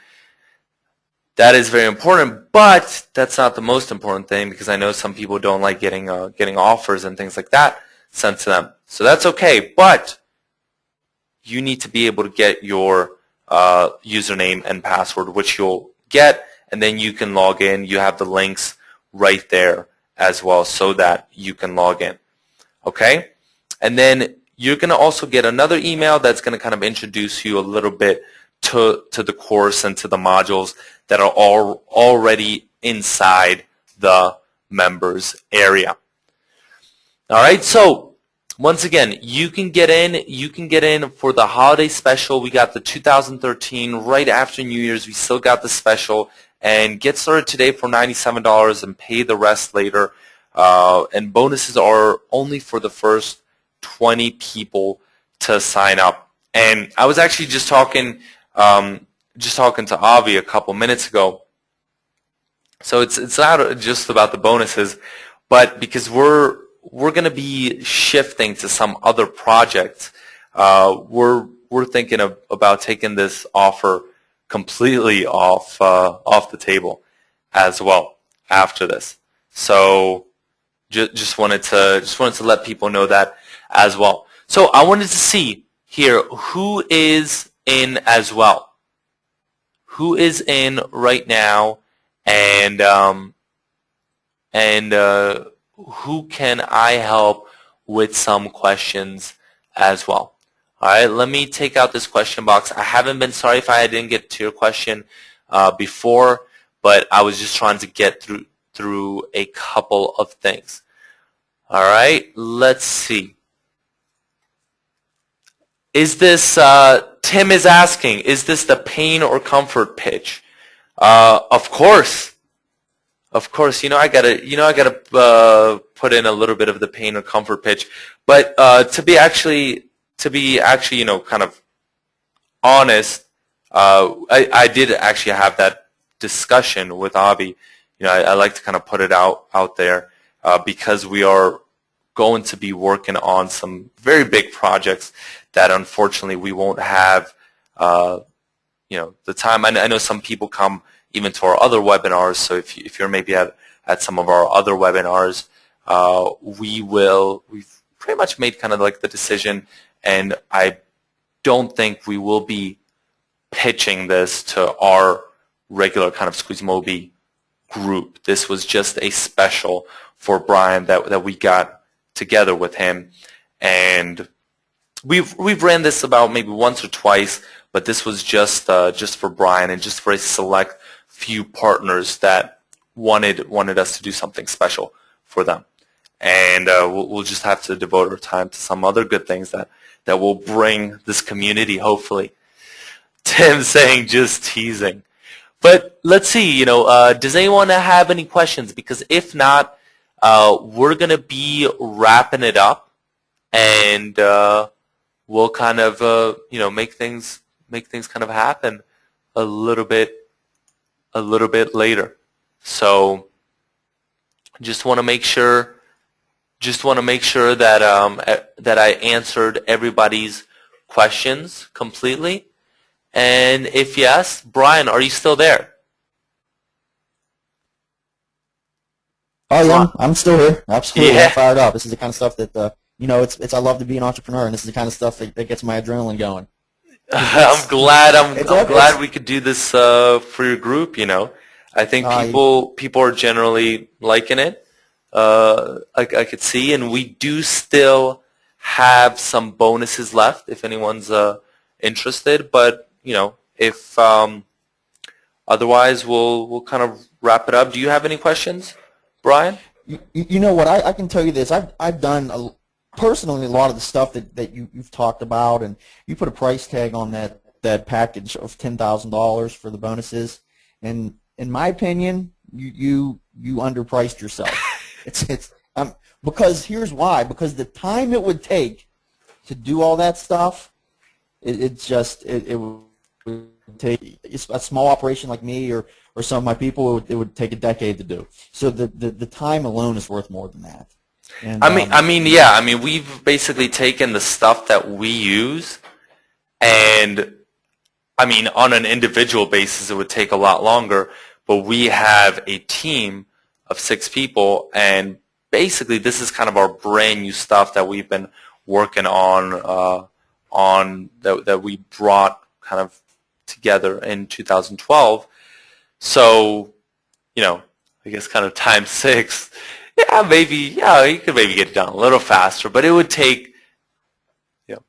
Speaker 2: That is very important, but that's not the most important thing, because I know some people don't like getting offers and things like that sent to them. So that's okay, but you need to be able to get your username and password, which you'll get, and then you can log in. You have the links right there as well, so that you can log in. Okay? And then you're going to also get another email that's going to kind of introduce you a little bit to the course and to the modules that are already inside the members area. All right, so once again, you can get in for the holiday special. We got the 2013 right after New Year's. We still got the special, and get started today for $97 and pay the rest later. And bonuses are only for the first 20 people to sign up. And I was actually just talking to Avi a couple minutes ago. So it's not just about the bonuses, but because we're going to be shifting to some other projects. We're thinking about taking this offer completely off the table as well after this. So just wanted to let people know that as well. So I wanted to see here who is in as well. Who is in right now, and who can I help with some questions as well? All right, let me take out this question box. I haven't been sorry if I didn't get to your question before, but I was just trying to get through a couple of things. All right, let's see. Is this Tim is asking? Is this the pain or comfort pitch? Of course. Of course, I gotta put in a little bit of the pain or comfort pitch, but to be actually, kind of honest, I did actually have that discussion with Avi, I like to kind of put it out there because we are going to be working on some very big projects that unfortunately we won't have the time. I know some people come even to our other webinars, so if you're maybe at some of our other webinars, we've pretty much made kind of like the decision, and I don't think we will be pitching this to our regular kind of SqueezeMobi group. This was just a special for Brian that we got together with him, and we've ran this about maybe once or twice, but this was just for Brian and just for a select few partners that wanted us to do something special for them. And we'll just have to devote our time to some other good things that will bring this community, hopefully. Tim saying just teasing. But let's see, does anyone have any questions? Because if not, we're going to be wrapping it up, and we'll kind of, make things kind of happen a little bit later. So just want to make sure that that I answered everybody's questions completely. And if yes, Brian, are you still there?
Speaker 4: Oh yeah, I'm still here. Absolutely,
Speaker 2: Yeah.
Speaker 4: I'm fired up. This is the kind of stuff that it's. I love to be an entrepreneur, and this is the kind of stuff that gets my adrenaline going.
Speaker 2: I'm glad we could do this for your group. I think people are generally liking it. I could see, and we do still have some bonuses left if anyone's interested. But if otherwise, we'll kind of wrap it up. Do you have any questions, Brian?
Speaker 4: You know what? I can tell you this. I've done personally a lot of the stuff that you've talked about, and you put a price tag on that package of $10,000 for the bonuses, and in my opinion, you underpriced yourself. It's because here's why. Because the time it would take to do all that stuff, it would take a small operation like me or some of my people. It would take a decade to do. So the time alone is worth more than that. And,
Speaker 2: we've basically taken the stuff that we use, and on an individual basis, it would take a lot longer. But we have a team of 6 people, and basically, this is kind of our brand new stuff that we've been working on that we brought kind of together in 2012. So, I guess kind of times 6. You could maybe get it done a little faster, but it would take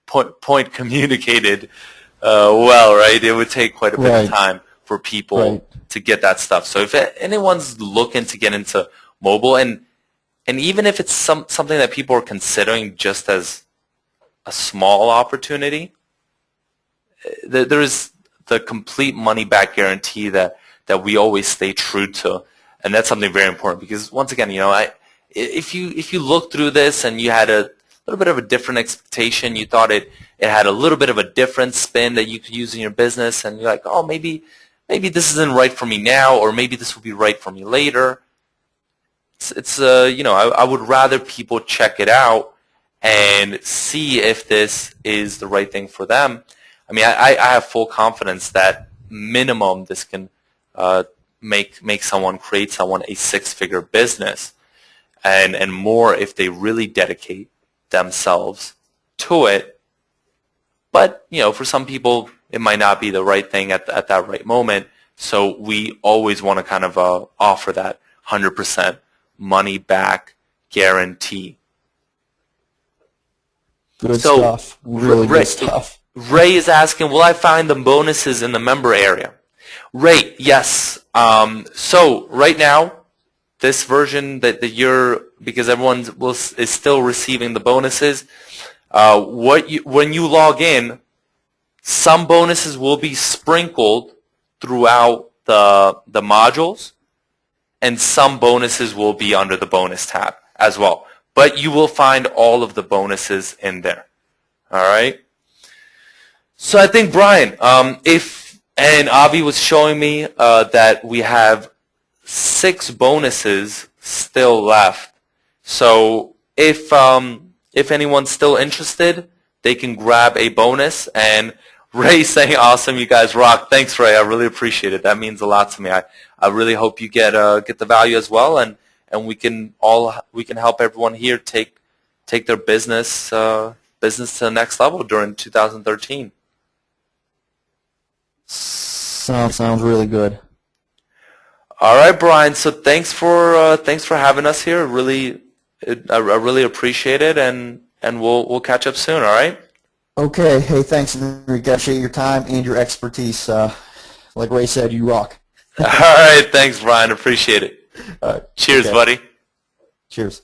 Speaker 2: point communicated well, right? It would take quite a bit of time for people to get that stuff. So if anyone's looking to get into mobile, and even if it's something that people are considering just as a small opportunity, there is the complete money-back guarantee that we always stay true to, and that's something very important. Because once again, if you look through this and you had a little bit of a different expectation, you thought it had a little bit of a different spin that you could use in your business, and you're like, oh, maybe this isn't right for me now, or maybe this will be right for me later. I would rather people check it out and see if this is the right thing for them. I have full confidence that minimum this can create someone a 6-figure business, and more if they really dedicate themselves to it. But for some people, it might not be the right thing at that right moment. So we always want to kind of offer that 100% money back guarantee.
Speaker 4: Good stuff. Really good stuff.
Speaker 2: Ray is asking, will I find the bonuses in the member area? Ray, yes. So right now, this version that because everyone is still receiving the bonuses, when you log in, some bonuses will be sprinkled throughout the modules, and some bonuses will be under the bonus tab as well. But you will find all of the bonuses in there. All right? So I think, Brian, and Avi was showing me that we have 6 bonuses still left. So if anyone's still interested, they can grab a bonus. And Ray saying, "Awesome, you guys rock." Thanks, Ray. I really appreciate it. That means a lot to me. I really hope you get the value as well, and we can help everyone here take their business to the next level during 2013.
Speaker 4: Sounds really good.
Speaker 2: All right, Brian. So thanks for having us here. I really appreciate it, and we'll catch up soon. All right.
Speaker 4: Okay. Hey, thanks, Enrique. Appreciate your time and your expertise. Like Ray said, you rock.
Speaker 2: All right. Thanks, Brian. Appreciate it. Cheers,
Speaker 4: okay.
Speaker 2: buddy.
Speaker 4: Cheers.